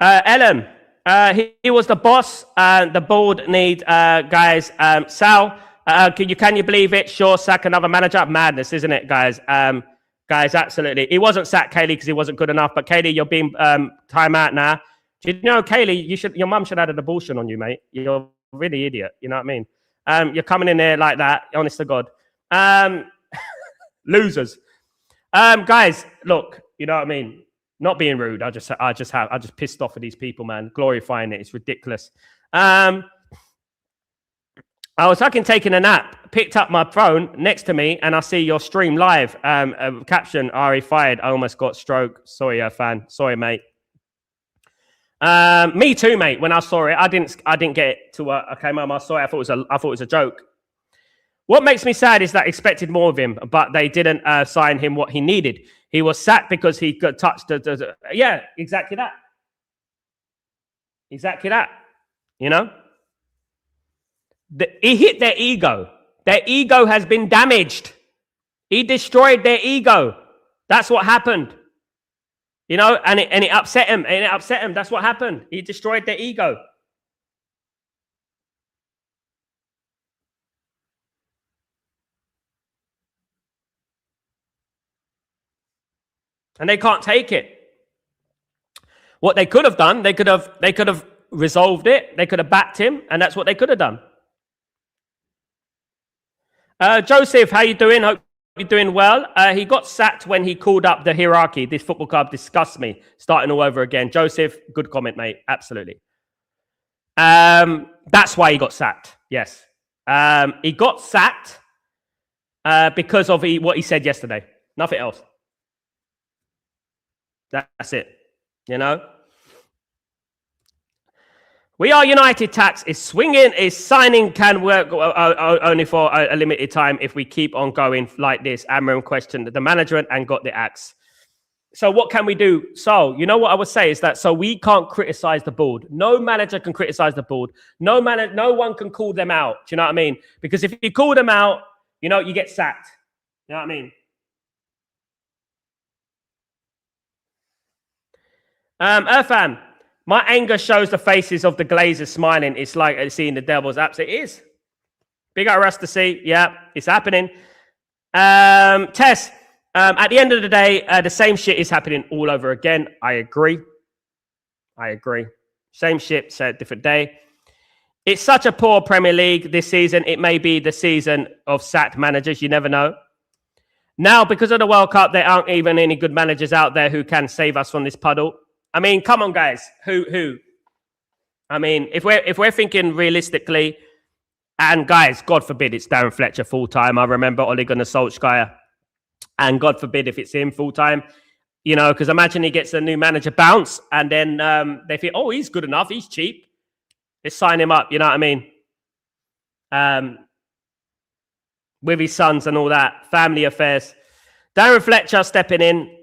Ellen, he was the boss. The board need guys. Sal, can you believe it? Sure, sack another manager. Madness, isn't it, guys? Guys, absolutely. He wasn't sacked, Kaylee, because he wasn't good enough. But Kaylee, you're being time out now. Do you know, Kaylee? Your mum should have had an abortion on you, mate. You're a really idiot. You know what I mean? You're coming in there like that. Honest to God. Losers. Guys, look. You know what I mean? Not being rude. I just pissed off at these people, man. Glorifying it. It's ridiculous. I was fucking taking a nap, picked up my phone next to me, and I see your stream live. Caption, Ari fired. I almost got stroke. Sorry, fan. Sorry, mate. Me too, mate. When I saw it, I didn't get it to work. I came home, I saw it. I thought it was a joke. What makes me sad is that I expected more of him, but they didn't sign him what he needed. He was sacked because he got touched. Yeah, exactly that. Exactly that. You know? He hit their ego. Their ego has been damaged. He destroyed their ego. That's what happened. You know, and it upset him. And it upset him. That's what happened. He destroyed their ego. And they can't take it. What they could have done, they could have resolved it. They could have backed him, and that's what they could have done. Joseph, how you doing? Hope you're doing well. He got sacked when he called up the hierarchy. This football club disgusts me. Starting all over again. Joseph, good comment, mate. Absolutely. That's why he got sacked. Yes. He got sacked because of what he said yesterday. Nothing else. That's it. You know? We are United. Tax is swinging. Is signing can work only for a limited time if we keep on going like this. Amorim questioned the management and got the axe. So what can we do? So, you know what I would say is that so we can't criticize the board. No manager can criticize the board. No one can call them out. Do you know what I mean? Because if you call them out, you know, you get sacked. You know what I mean? Irfan, my anger shows the faces of the Glazers smiling. It's like seeing the devil's apps. It is. Big up Russ to see. Yeah, it's happening. Tess, at the end of the day, the same shit is happening all over again. I agree. Same shit, said different day. It's such a poor Premier League this season. It may be the season of sacked managers. You never know. Now, because of the World Cup, there aren't even any good managers out there who can save us from this puddle. I mean, come on, guys. Who? I mean, if we're thinking realistically, and guys, God forbid it's Darren Fletcher full time. I remember Ole Gunnar Solskjaer, and God forbid if it's him full time. You know, because imagine he gets a new manager bounce, and then they think, oh, he's good enough, he's cheap. Let's sign him up. You know what I mean? With his sons and all that, family affairs. Darren Fletcher stepping in.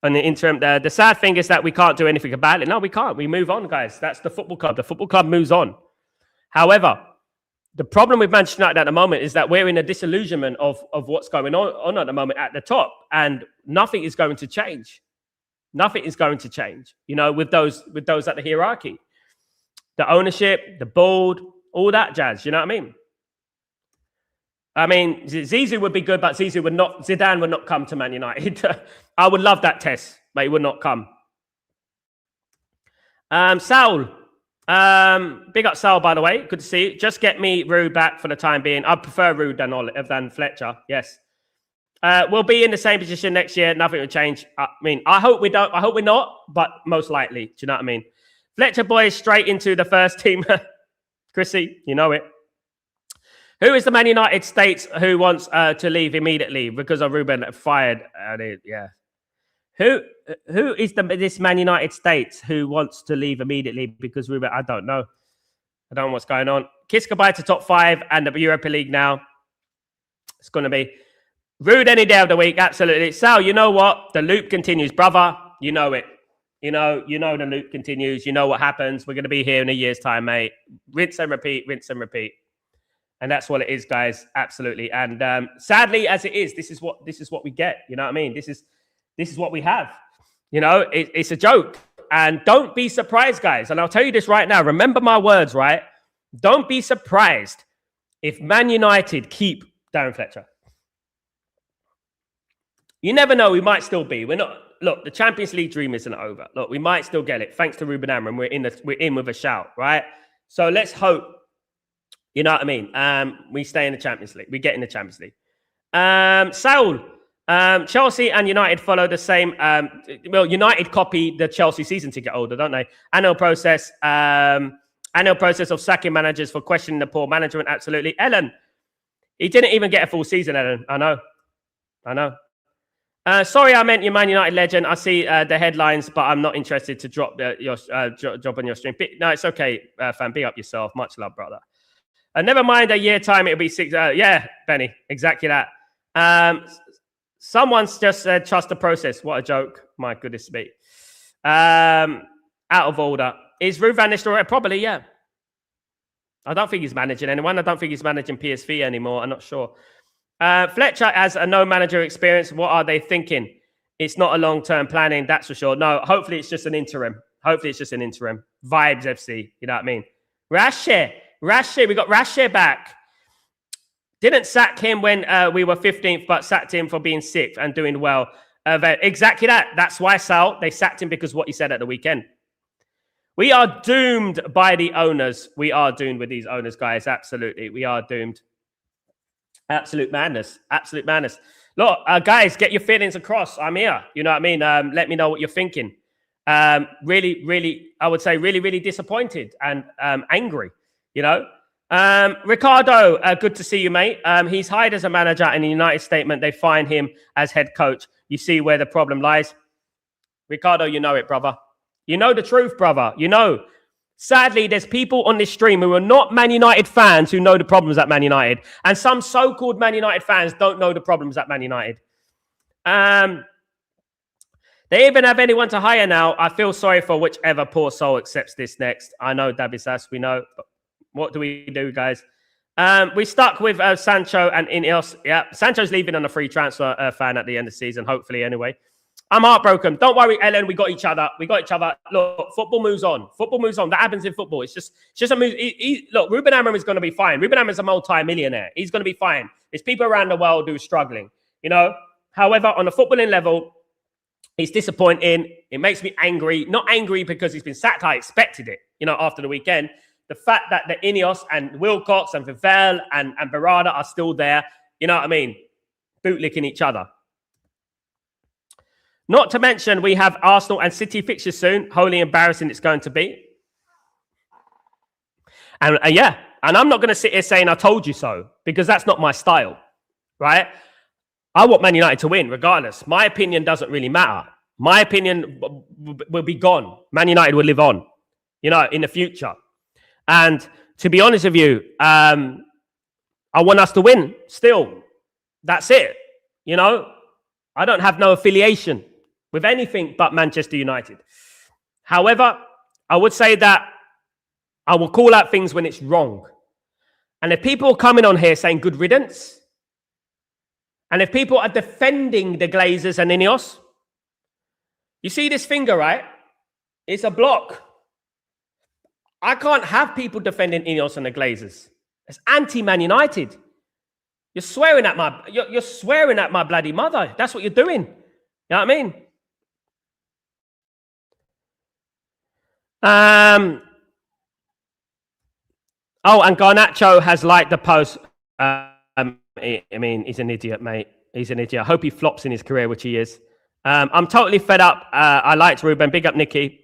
On the interim, the sad thing is that we can't do anything about it. No, we can't. We move on, guys. That's the football club. The football club moves on. However, the problem with Manchester United at the moment is that we're in a disillusionment of what's going on at the moment at the top, and nothing is going to change. Nothing is going to change. You know, with those at the hierarchy, the ownership, the board, all that jazz. You know what I mean? I mean, Zizou would be good, but Zidane would not come to Man United. I would love that test, but he would not come. Saul. Big up Saul, by the way. Good to see you. Just get me Rue back for the time being. I prefer Rue than Fletcher. Yes. We'll be in the same position next year. Nothing will change. I mean, I hope we don't. I hope we're not, but most likely. Do you know what I mean? Fletcher boys straight into the first team. Chrissy, you know it. Who is the Man United States who wants to leave immediately because of Ruben fired? Yeah. Who is this Man United States who wants to leave immediately because Ruben? I don't know. I don't know what's going on. Kiss goodbye to top 5 and the Europa League now. It's going to be rude any day of the week. Absolutely. Sal, you know what? The loop continues, brother. You know it. You know the loop continues. You know what happens. We're going to be here in a year's time, mate. Rinse and repeat, rinse and repeat. And that's what it is, guys. Absolutely. And sadly, as it is, this is what we get. You know what I mean? This is what we have. You know, it's a joke. And don't be surprised, guys. And I'll tell you this right now. Remember my words, right? Don't be surprised if Man United keep Darren Fletcher. You never know. We might still be. We're not. Look, the Champions League dream isn't over. Look, we might still get it. Thanks to Ruben Amorim, we're in with a shout, right? So let's hope. You know what I mean? We stay in the Champions League. We get in the Champions League. Saul, Chelsea and United follow the same. Well, United copy the Chelsea season ticket holder, don't they? Annual process of sacking managers for questioning the poor management. Absolutely. Ellen, he didn't even get a full season, Ellen. I know. Sorry, I meant your Man United legend. I see the headlines, but I'm not interested to drop your job on your stream. No, it's okay, fam. Big up yourself. Much love, brother. Never mind a year time, it'll be 6. Yeah, Benny, exactly that. Someone's just said, trust the process. What a joke. My goodness me. Out of order. Is Ruud van Nistelrooy? Probably, yeah. I don't think he's managing anyone. I don't think he's managing PSV anymore. I'm not sure. Fletcher has a no manager experience. What are they thinking? It's not a long-term planning, that's for sure. No, hopefully it's just an interim. Hopefully it's just an interim. Vibes FC, you know what I mean? Rashe, we got Rashe back. Didn't sack him when we were 15th, but sacked him for being 6th and doing well. Exactly that. That's why, Sal, they sacked him because what he said at the weekend. We are doomed by the owners. We are doomed with these owners, guys. Absolutely. We are doomed. Absolute madness. Absolute madness. Look, guys, get your feelings across. I'm here. You know what I mean? Let me know what you're thinking. Really, I would say really disappointed and angry, you know? Ricardo, good to see you, mate. He's hired as a manager. In the United statement, they find him as head coach. You see where the problem lies. Ricardo, you know it, brother. You know the truth, brother. You know. Sadly, there's people on this stream who are not Man United fans who know the problems at Man United. And some so-called Man United fans don't know the problems at Man United. They even have anyone to hire now. I feel sorry for whichever poor soul accepts this next. I know, Dabisas, we know. But what do we do, guys? We stuck with Sancho and Ineos. Yeah, Sancho's leaving on a free transfer fan at the end of the season, hopefully, anyway. I'm heartbroken. Don't worry, Ellen. We got each other. Look, football moves on. Football moves on. That happens in football. It's just a move. Look, Ruben Amorim is going to be fine. Ruben Amorim is a multi-millionaire. He's going to be fine. There's people around the world who are struggling, you know. However, on a footballing level, it's disappointing. It makes me angry. Not angry because he's been sacked. I expected it, you know, after the weekend. The fact that the Ineos and Wilcox and Vivel and Berardi are still there, you know what I mean? Bootlicking each other. Not to mention, we have Arsenal and City fixtures soon. Wholly embarrassing it's going to be. And yeah, and I'm not going to sit here saying I told you so, because that's not my style, right? I want Man United to win, regardless. My opinion doesn't really matter. My opinion will be gone. Man United will live on, you know, in the future. And to be honest with you, I want us to win still. That's it, you know? I don't have no affiliation with anything but Manchester United. However, I would say that I will call out things when it's wrong. And if people are coming on here saying good riddance, and if people are defending the Glazers and Ineos, you see this finger, right? It's a block. I can't have people defending Ineos and the Glazers. It's anti-Man United. You're swearing at my bloody mother. That's what you're doing. You know what I mean? Oh, and Garnacho has liked the post. I mean, he's an idiot, mate. He's an idiot. I hope he flops in his career, which he is. I'm totally fed up. I liked Ruben. Big up, Nicky.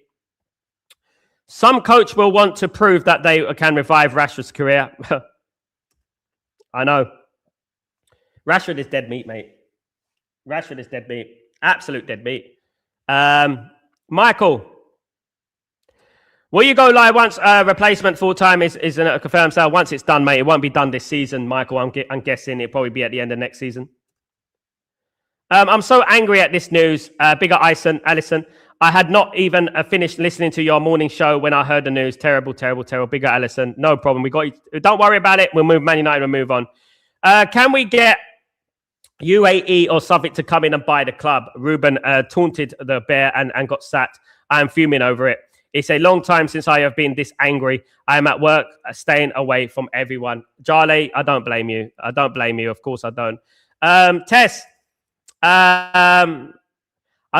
Some coach will want to prove that they can revive Rashford's career. I know. Rashford is dead meat, mate. Rashford is dead meat. Absolute dead meat. Michael. Will you go live once replacement full-time is a confirmed sale? Once it's done, mate. It won't be done this season, Michael. I'm guessing it'll probably be at the end of next season. I'm so angry at this news. Big up Alison. I had not even finished listening to your morning show when I heard the news. Terrible. Big up Alison. No problem. We got you. Don't worry about it. We'll move Man United and move on. Can we get UAE or something to come in and buy the club? Ruben taunted the bear and got sacked. I am fuming over it. It's a long time since I have been this angry. I am at work, staying away from everyone. Charlie, I don't blame you. Of course I don't. Tess, I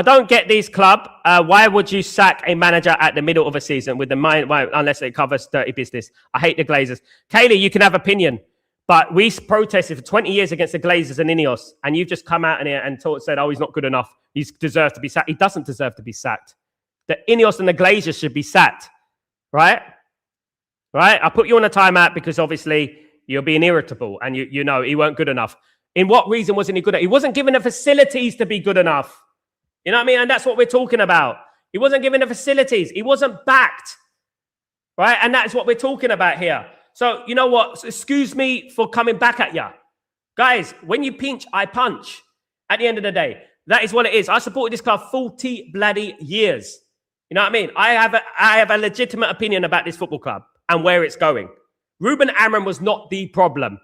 don't get these club. Why would you sack a manager at the middle of a season with the mind, unless it covers dirty business? I hate the Glazers. Kaylee, you can have opinion, but we protested for 20 years against the Glazers and Ineos, and you've just come out in here and said, oh, he's not good enough. He deserves to be sacked. He doesn't deserve to be sacked. The Ineos and the Glazers should be sacked, right? Right? I put you on a timeout because obviously you're being irritable and you know he weren't good enough. In what reason wasn't he good enough? He wasn't given the facilities to be good enough. You know what I mean? And that's what we're talking about. He wasn't given the facilities. He wasn't backed, right? And that's what we're talking about here. So, you know what? So excuse me for coming back at ya. Guys, when you pinch, I punch. At the end of the day, that is what it is. I supported this club 40 bloody years. You know what I mean? I have a legitimate opinion about this football club and where it's going. Ruben Amorim was not the problem,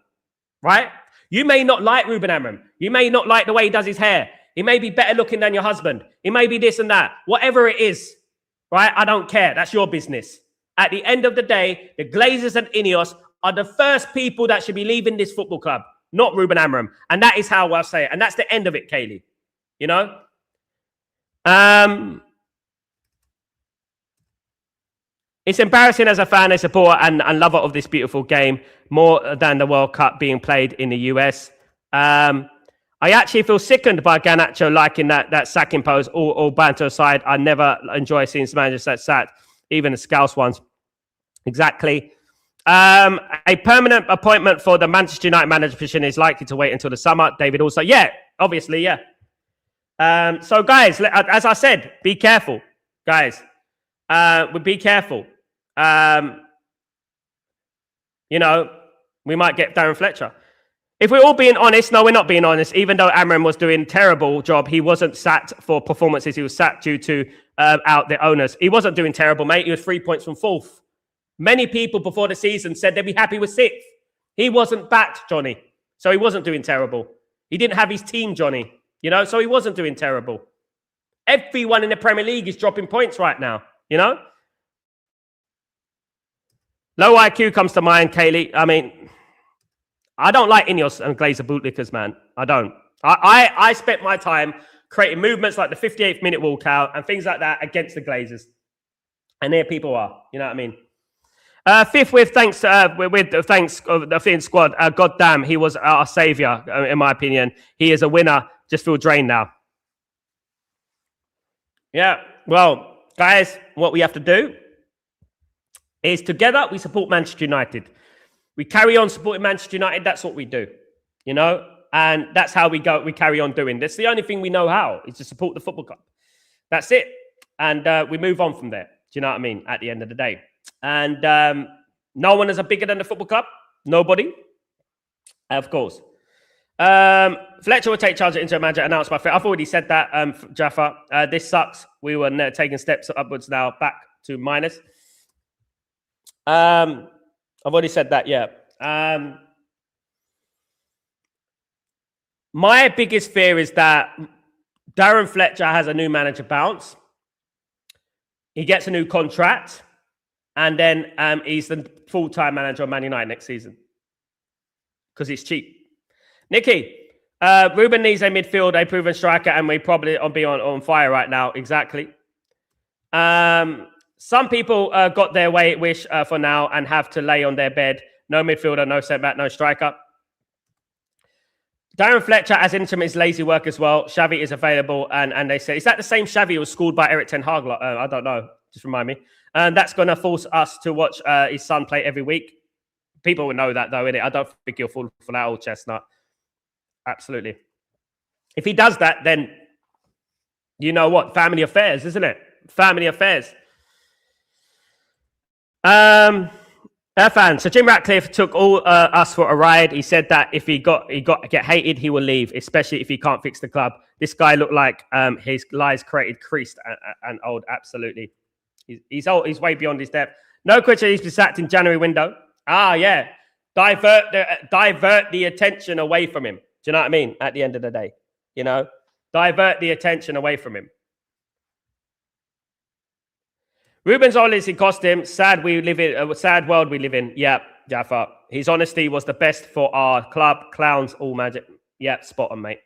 right? You may not like Ruben Amorim. You may not like the way he does his hair. He may be better looking than your husband. He may be this and that. Whatever it is, right? I don't care. That's your business. At the end of the day, the Glazers and Ineos are the first people that should be leaving this football club, not Ruben Amorim. And that is how I'll say it. And that's the end of it, Kaylee. You know? It's embarrassing as a fan, a supporter, and lover of this beautiful game, more than the World Cup being played in the US. I actually feel sickened by Garnacho liking that sacking pose. All banter aside, I never enjoy seeing managers that sacked, even the Scouse ones. Exactly. A permanent appointment for the Manchester United manager position is likely to wait until the summer. David also, yeah, obviously, yeah. So, guys, as I said, be careful, guys. Be careful. You know, we might get Darren Fletcher. If we're all being honest, no, we're not being honest. Even though Amorim was doing a terrible job, he wasn't sacked for performances. He was sacked due to out the owners. He wasn't doing terrible, mate. He was 3 points from fourth. Many people before the season said they'd be happy with sixth. He wasn't backed, Johnny. So he wasn't doing terrible. He didn't have his team, Johnny. You know, so he wasn't doing terrible. Everyone in the Premier League is dropping points right now, you know? Low IQ comes to mind, Kaylee. I mean, I don't like Ineos and Glazer bootlickers, man. I don't. I spent my time creating movements like the 58th minute walkout and things like that against the Glazers. And there people are. You know what I mean? Fifth with thanks of the Finn squad. God damn, he was our saviour, in my opinion. He is a winner. Just feel drained now. Yeah, well, guys, what we have to do is together we support Manchester United. We carry on supporting Manchester United. That's what we do, you know? And that's how we go. We carry on doing. That's the only thing we know how, is to support the football club. That's it. And we move on from there. Do you know what I mean? At the end of the day. And no one is bigger than the football club. Nobody. Of course. Fletcher will take charge of interim manager announced by Fletcher. I've already said that, Jaffa. This sucks. We were taking steps upwards now, back to minus. I've already said that, yeah. My biggest fear is that Darren Fletcher has a new manager bounce. He gets a new contract. And then he's the full-time manager of Man United next season. Because he's cheap. Nikki, Ruben needs a midfield, a proven striker, and we probably be on fire right now. Exactly. Some people got their wish for now and have to lay on their bed. No midfielder, no centre-back, no striker. Darren Fletcher as interim is lazy work as well. Xavi is available, and they say, is that the same Xavi who was schooled by Eric Ten Hag? I don't know. Just remind me. And that's going to force us to watch his son play every week. People will know that, though, innit? I don't think he'll fall for that old chestnut. Absolutely. If he does that, then you know what? Family affairs, isn't it? Family affairs. Fan. So Jim Ratcliffe took all us for a ride. He said that if he get hated, he will leave, especially if he can't fix the club. This guy looked like his lies created creased and old. Absolutely. He's old. He's way beyond his depth. No question he's been sacked in January window. Ah, yeah. Divert the attention away from him. Do you know what I mean? At the end of the day, you know, divert the attention away from him. Ruben's honesty cost him. Sad sad world we live in. Yeah, Jaffa. His honesty was the best for our club. Clowns, all magic. Yeah, spot on, mate.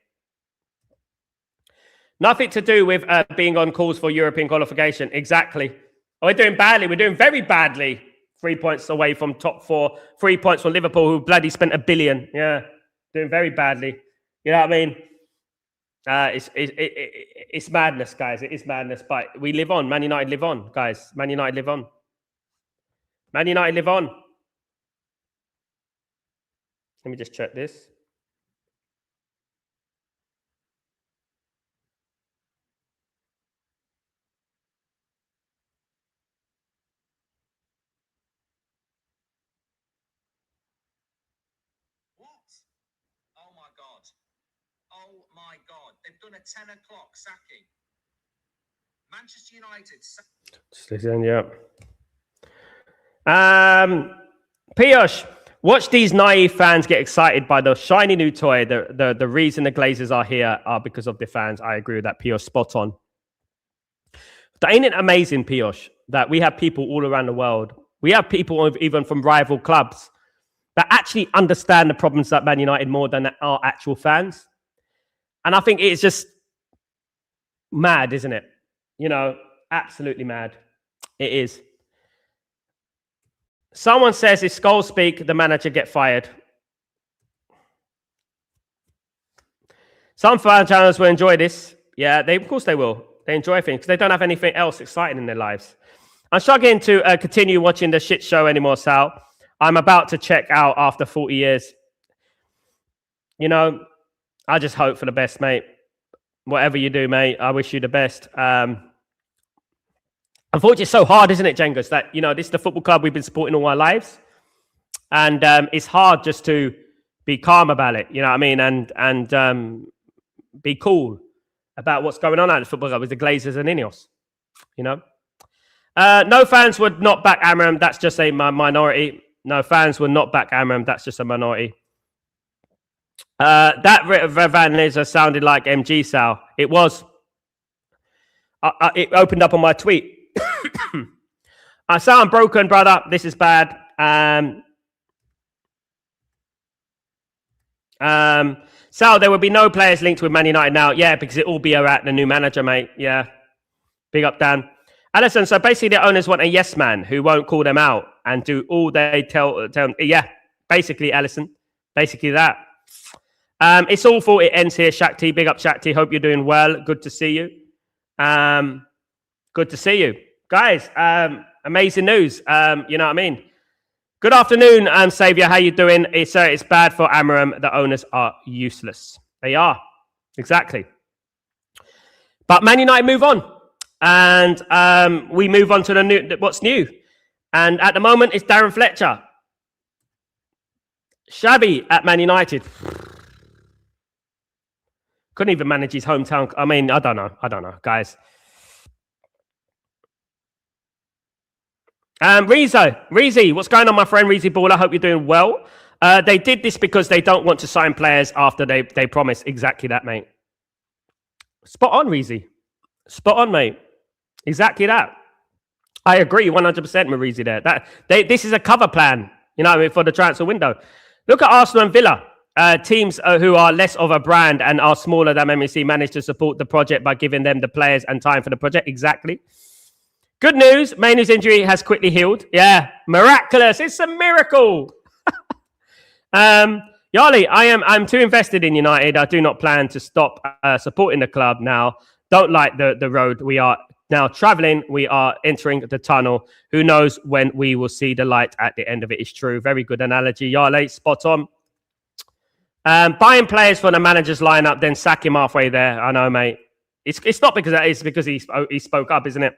Nothing to do with being on calls for European qualification. Exactly. We're doing badly. We're doing very badly. 3 points away from top four. 3 points from Liverpool, who bloody spent $1 billion. Yeah, doing very badly. You know what I mean? It's madness, guys. It is madness, but we live on. Man United live on, guys. Man United live on. Man United live on. Let me just check this. God. Oh my God. They've done a 10 o'clock sacking. Manchester United. Just listen, yeah. Piyush, watch these naive fans get excited by the shiny new toy. The reason the Glazers are here are because of the fans. I agree with that, Piyush. Spot on. Ain't it amazing, Piyush, that we have people all around the world. We have people even from rival clubs that actually understand the problems that Man United more than our actual fans. And I think it's just mad, isn't it? You know, absolutely mad. It is. Someone says if Scholes speak, the manager get fired. Some fan channels will enjoy this. Yeah, of course they will. They enjoy things because they don't have anything else exciting in their lives. I'm struggling to continue watching the shit show anymore, Sal. I'm about to check out after 40 years. You know, I just hope for the best, mate. Whatever you do, mate, I wish you the best. Unfortunately, it's so hard, isn't it, Jengas, that, you know, this is the football club we've been supporting all our lives. And it's hard just to be calm about it, you know what I mean? And be cool about what's going on at the football club with the Glazers and Ineos, you know? No fans would not back Amorim. That's just a minority. No fans would not back Amorim. That's just a minority. That Van Liza sounded like MG Sal. It was. It opened up on my tweet. I sound broken, brother. This is bad. Sal, there will be no players linked with Man United now. Yeah, because it will be at the new manager, mate. Yeah. Big up, Dan. Alison, so basically the owners want a yes man who won't call them out and do all they tell them. Yeah, basically, Alison. Basically that. It's awful. It ends here, Shakti. Big up, Shakti. Hope you're doing well. Good to see you. Good to see you. Guys, amazing news. You know what I mean? Good afternoon, Saviour. How you doing? It's bad for Amorim. The owners are useless. They are. Exactly. But Man United move on. And we move on to the new. What's new? And at the moment, it's Darren Fletcher. Shabby at Man United. Couldn't even manage his hometown. I mean, I don't know, guys. Reezy, what's going on, my friend? Reezy Ball, I hope you're doing well. They did this because they don't want to sign players after they promise exactly that, mate. Spot on, Reezy. Spot on, mate. Exactly that. I agree 100% with Reezy there. This is a cover plan, you know, for the transfer window. Look at Arsenal and Villa. Teams who are less of a brand and are smaller than MSC managed to support the project by giving them the players and time for the project. Exactly. Good news. Mainoo's injury has quickly healed. Yeah. Miraculous. It's a miracle. Yarley, I'm too invested in United. I do not plan to stop supporting the club now. Don't like the road we are now traveling. We are entering the tunnel. Who knows when we will see the light at the end of it? It's true. Very good analogy. Yarley, spot on. Buying players for the manager's lineup, then sack him halfway there. I know, mate. It's not because that. It's because he spoke up, isn't it?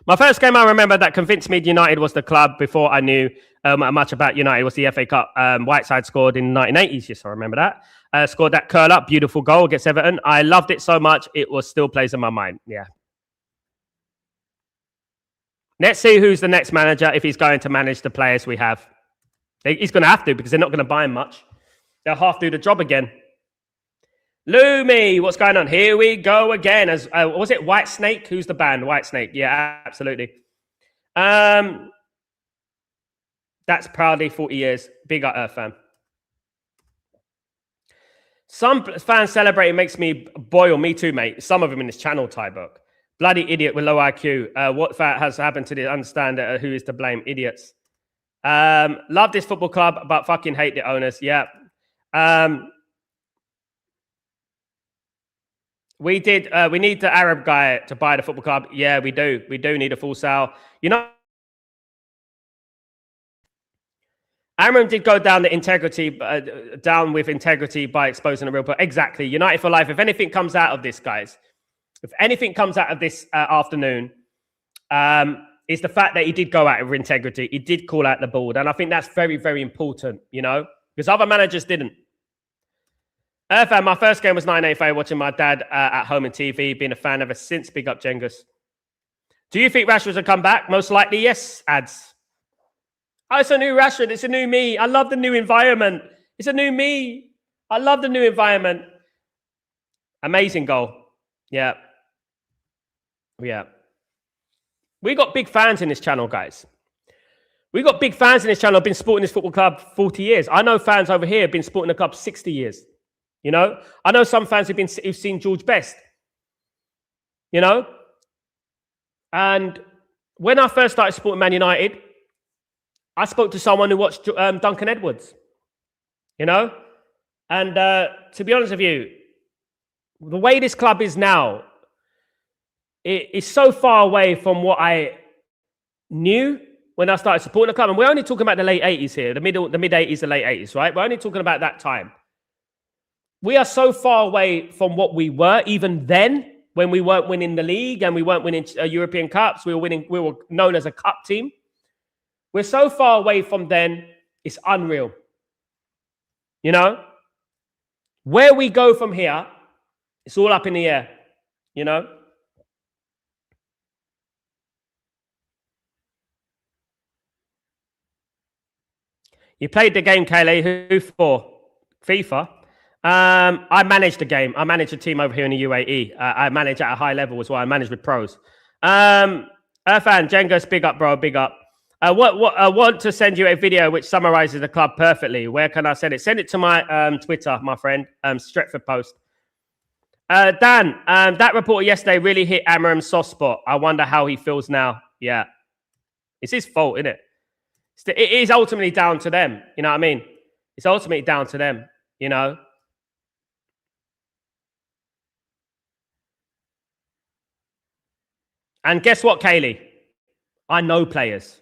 My first game I remember that convinced me United was the club before I knew much about United was the FA Cup. Whiteside scored in the 1980s. Yes, I remember that. Scored that curl up, beautiful goal against Everton. I loved it so much, it was still plays in my mind. Yeah. Let's see who's the next manager if he's going to manage the players we have. He's going to have to because they're not going to buy him much. They'll half do the job again. Lumi, what's going on? Here we go again. As was it White Snake? Who's the band? White Snake. Yeah, absolutely. That's proudly 40 years. Big up Earth fan. Some fans celebrating makes me boil. Me too, mate. Some of them in this channel, Thai book. Bloody idiot with low IQ. What has happened to the understand who is to blame? Idiots. Love this football club, but fucking hate the owners. Yeah. We need the Arab guy to buy the football club. Yeah, we do. We do need a full sale. You know, Amorim did go down with integrity by exposing the real player. Exactly. United for life. If anything comes out of this, guys, if anything comes out of this afternoon, is the fact that he did go out with integrity. He did call out the board. And I think that's very, very important, you know, because other managers didn't. Fan, my first game was 1985, watching my dad at home on TV, being a fan ever since. Big up, Jengus. Do you think Rashford will come back? Most likely, yes, ads. Oh, it's a new Rashford. It's a new me. I love the new environment. It's a new me. I love the new environment. Amazing goal. Yeah. Yeah. We got big fans in this channel, guys. We got big fans in this channel. I've been supporting this football club 40 years. I know fans over here have been supporting the club 60 years. You know, I know some fans who've seen George Best. You know, and when I first started supporting Man United, I spoke to someone who watched Duncan Edwards. You know, and to be honest with you, the way this club is now, it is so far away from what I knew when I started supporting the club. And we're only talking about the late 80s here, the mid 80s, the late 80s, right? We're only talking about that time. We are so far away from what we were even then, when we weren't winning the league and we weren't winning European Cups. We were known as a cup team. We're so far away from then, it's unreal. You know? Where we go from here, it's all up in the air. You know? You played the game, Kaylee. Who for? FIFA? I managed the game. I managed a team over here in the UAE. I manage at a high level as well. I manage with pros. Irfan, Jengos, big up, bro. Big up. I want to send you a video which summarizes the club perfectly. Where can I send it? Send it to my Twitter, my friend, Stretford Post. Dan, that report yesterday really hit Amorim's soft spot. I wonder how he feels now. Yeah. It's his fault, isn't it? It is ultimately down to them. You know what I mean? It's ultimately down to them, you know? And guess what, Kaylee? I know players.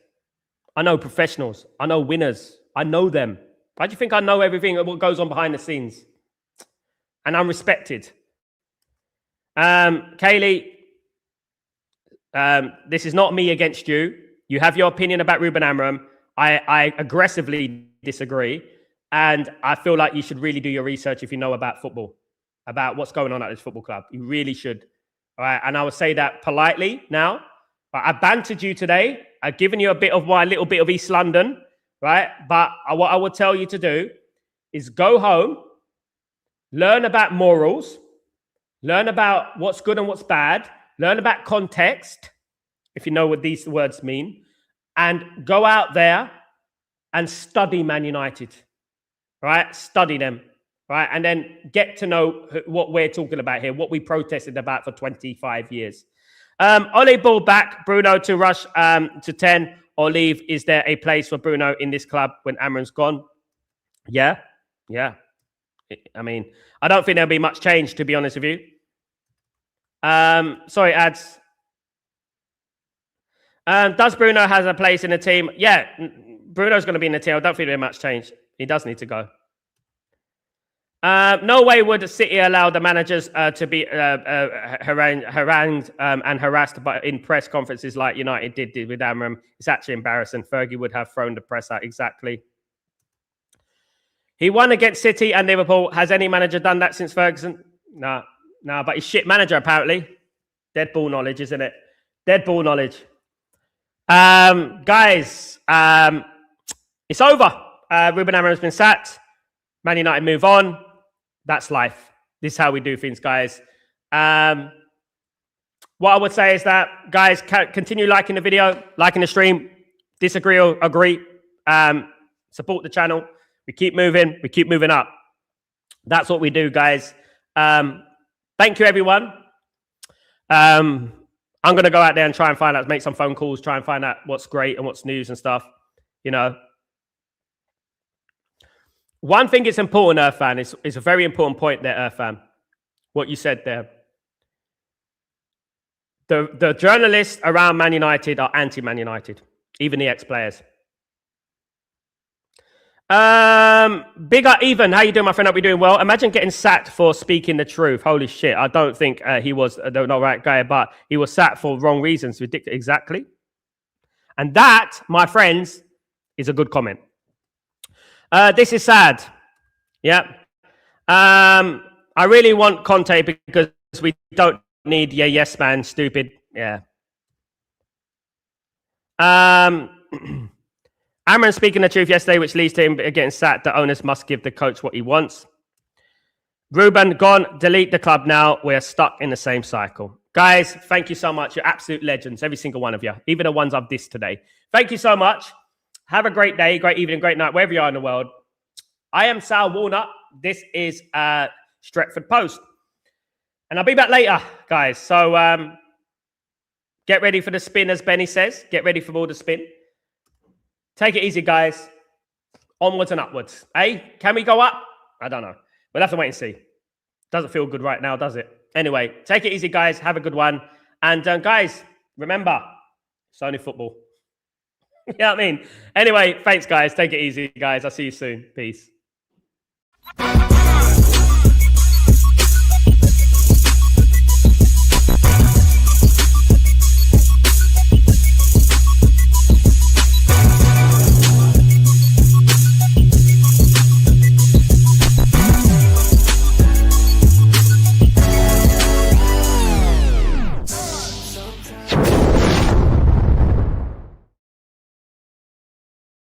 I know professionals. I know winners. I know them. Why do you think I know everything that goes on behind the scenes? And I'm respected. Kaylee, this is not me against you. You have your opinion about Ruben Amorim. I aggressively disagree. And I feel like you should really do your research if you know about football, about what's going on at this football club. You really should. All right. And I would say that politely now. I bantered you today. I've given you a bit of my little bit of East London, right? But what I would tell you to do is go home, learn about morals, learn about what's good and what's bad, learn about context, if you know what these words mean, and go out there and study Man United, right? Study them, right? And then get to know what we're talking about here, what we protested about for 25 years. Ole ball back, Bruno to rush to 10 or leave. Is there a place for Bruno in this club when Amorim's gone? Yeah. I mean, I don't think there'll be much change, to be honest with you. Sorry, ads. Does Bruno has a place in the team? Yeah, Bruno's going to be in the team. I don't think there's much change. He does need to go. No way would City allow the managers to be harangued and harassed in press conferences like United did with Amorim. It's actually embarrassing. Fergie would have thrown the press out. Exactly. He won against City and Liverpool. Has any manager done that since Ferguson? No, but he's shit manager, apparently. Dead ball knowledge, isn't it? Dead ball knowledge. Guys, it's over. Ruben Amorim's been sacked. Man United move on. That's life. This is how we do things, guys. What I would say is that, guys, continue liking the video, liking the stream. Disagree or agree. Support the channel. We keep moving. We keep moving up. That's what we do, guys. Thank you, everyone. I'm going to go out there and try and find out, make some phone calls, try and find out what's great and what's news and stuff. You know. One thing is important, Irfan. It's a very important point there, Irfan. What you said there. The journalists around Man United are anti-Man United, even the ex-players. Big up, Even. How you doing, my friend? Hope you're doing well. Imagine getting sacked for speaking the truth. Holy shit. I don't think he was the right guy, but he was sacked for wrong reasons. Ridiculous. Exactly. And that, my friends, is a good comment. This is sad. Yeah. I really want Conte because we don't need yes man, stupid. Yeah. Amron speaking the truth yesterday, which leads to him getting sacked. The owners must give the coach what he wants. Ruben, gone. Delete the club now. We're stuck in the same cycle. Guys, thank you so much. You're absolute legends, every single one of you, even the ones I've dissed today. Thank you so much. Have a great day, great evening, great night, wherever you are in the world. I am Sal Warner. This is Stretford Post. And I'll be back later, guys. So get ready for the spin, as Benny says. Get ready for all the spin. Take it easy, guys. Onwards and upwards. Hey, can we go up? I don't know. We'll have to wait and see. Doesn't feel good right now, does it? Anyway, take it easy, guys. Have a good one. And guys, remember, it's only football. You know what I mean? Anyway, thanks, guys. Take it easy, guys. I'll see you soon. Peace.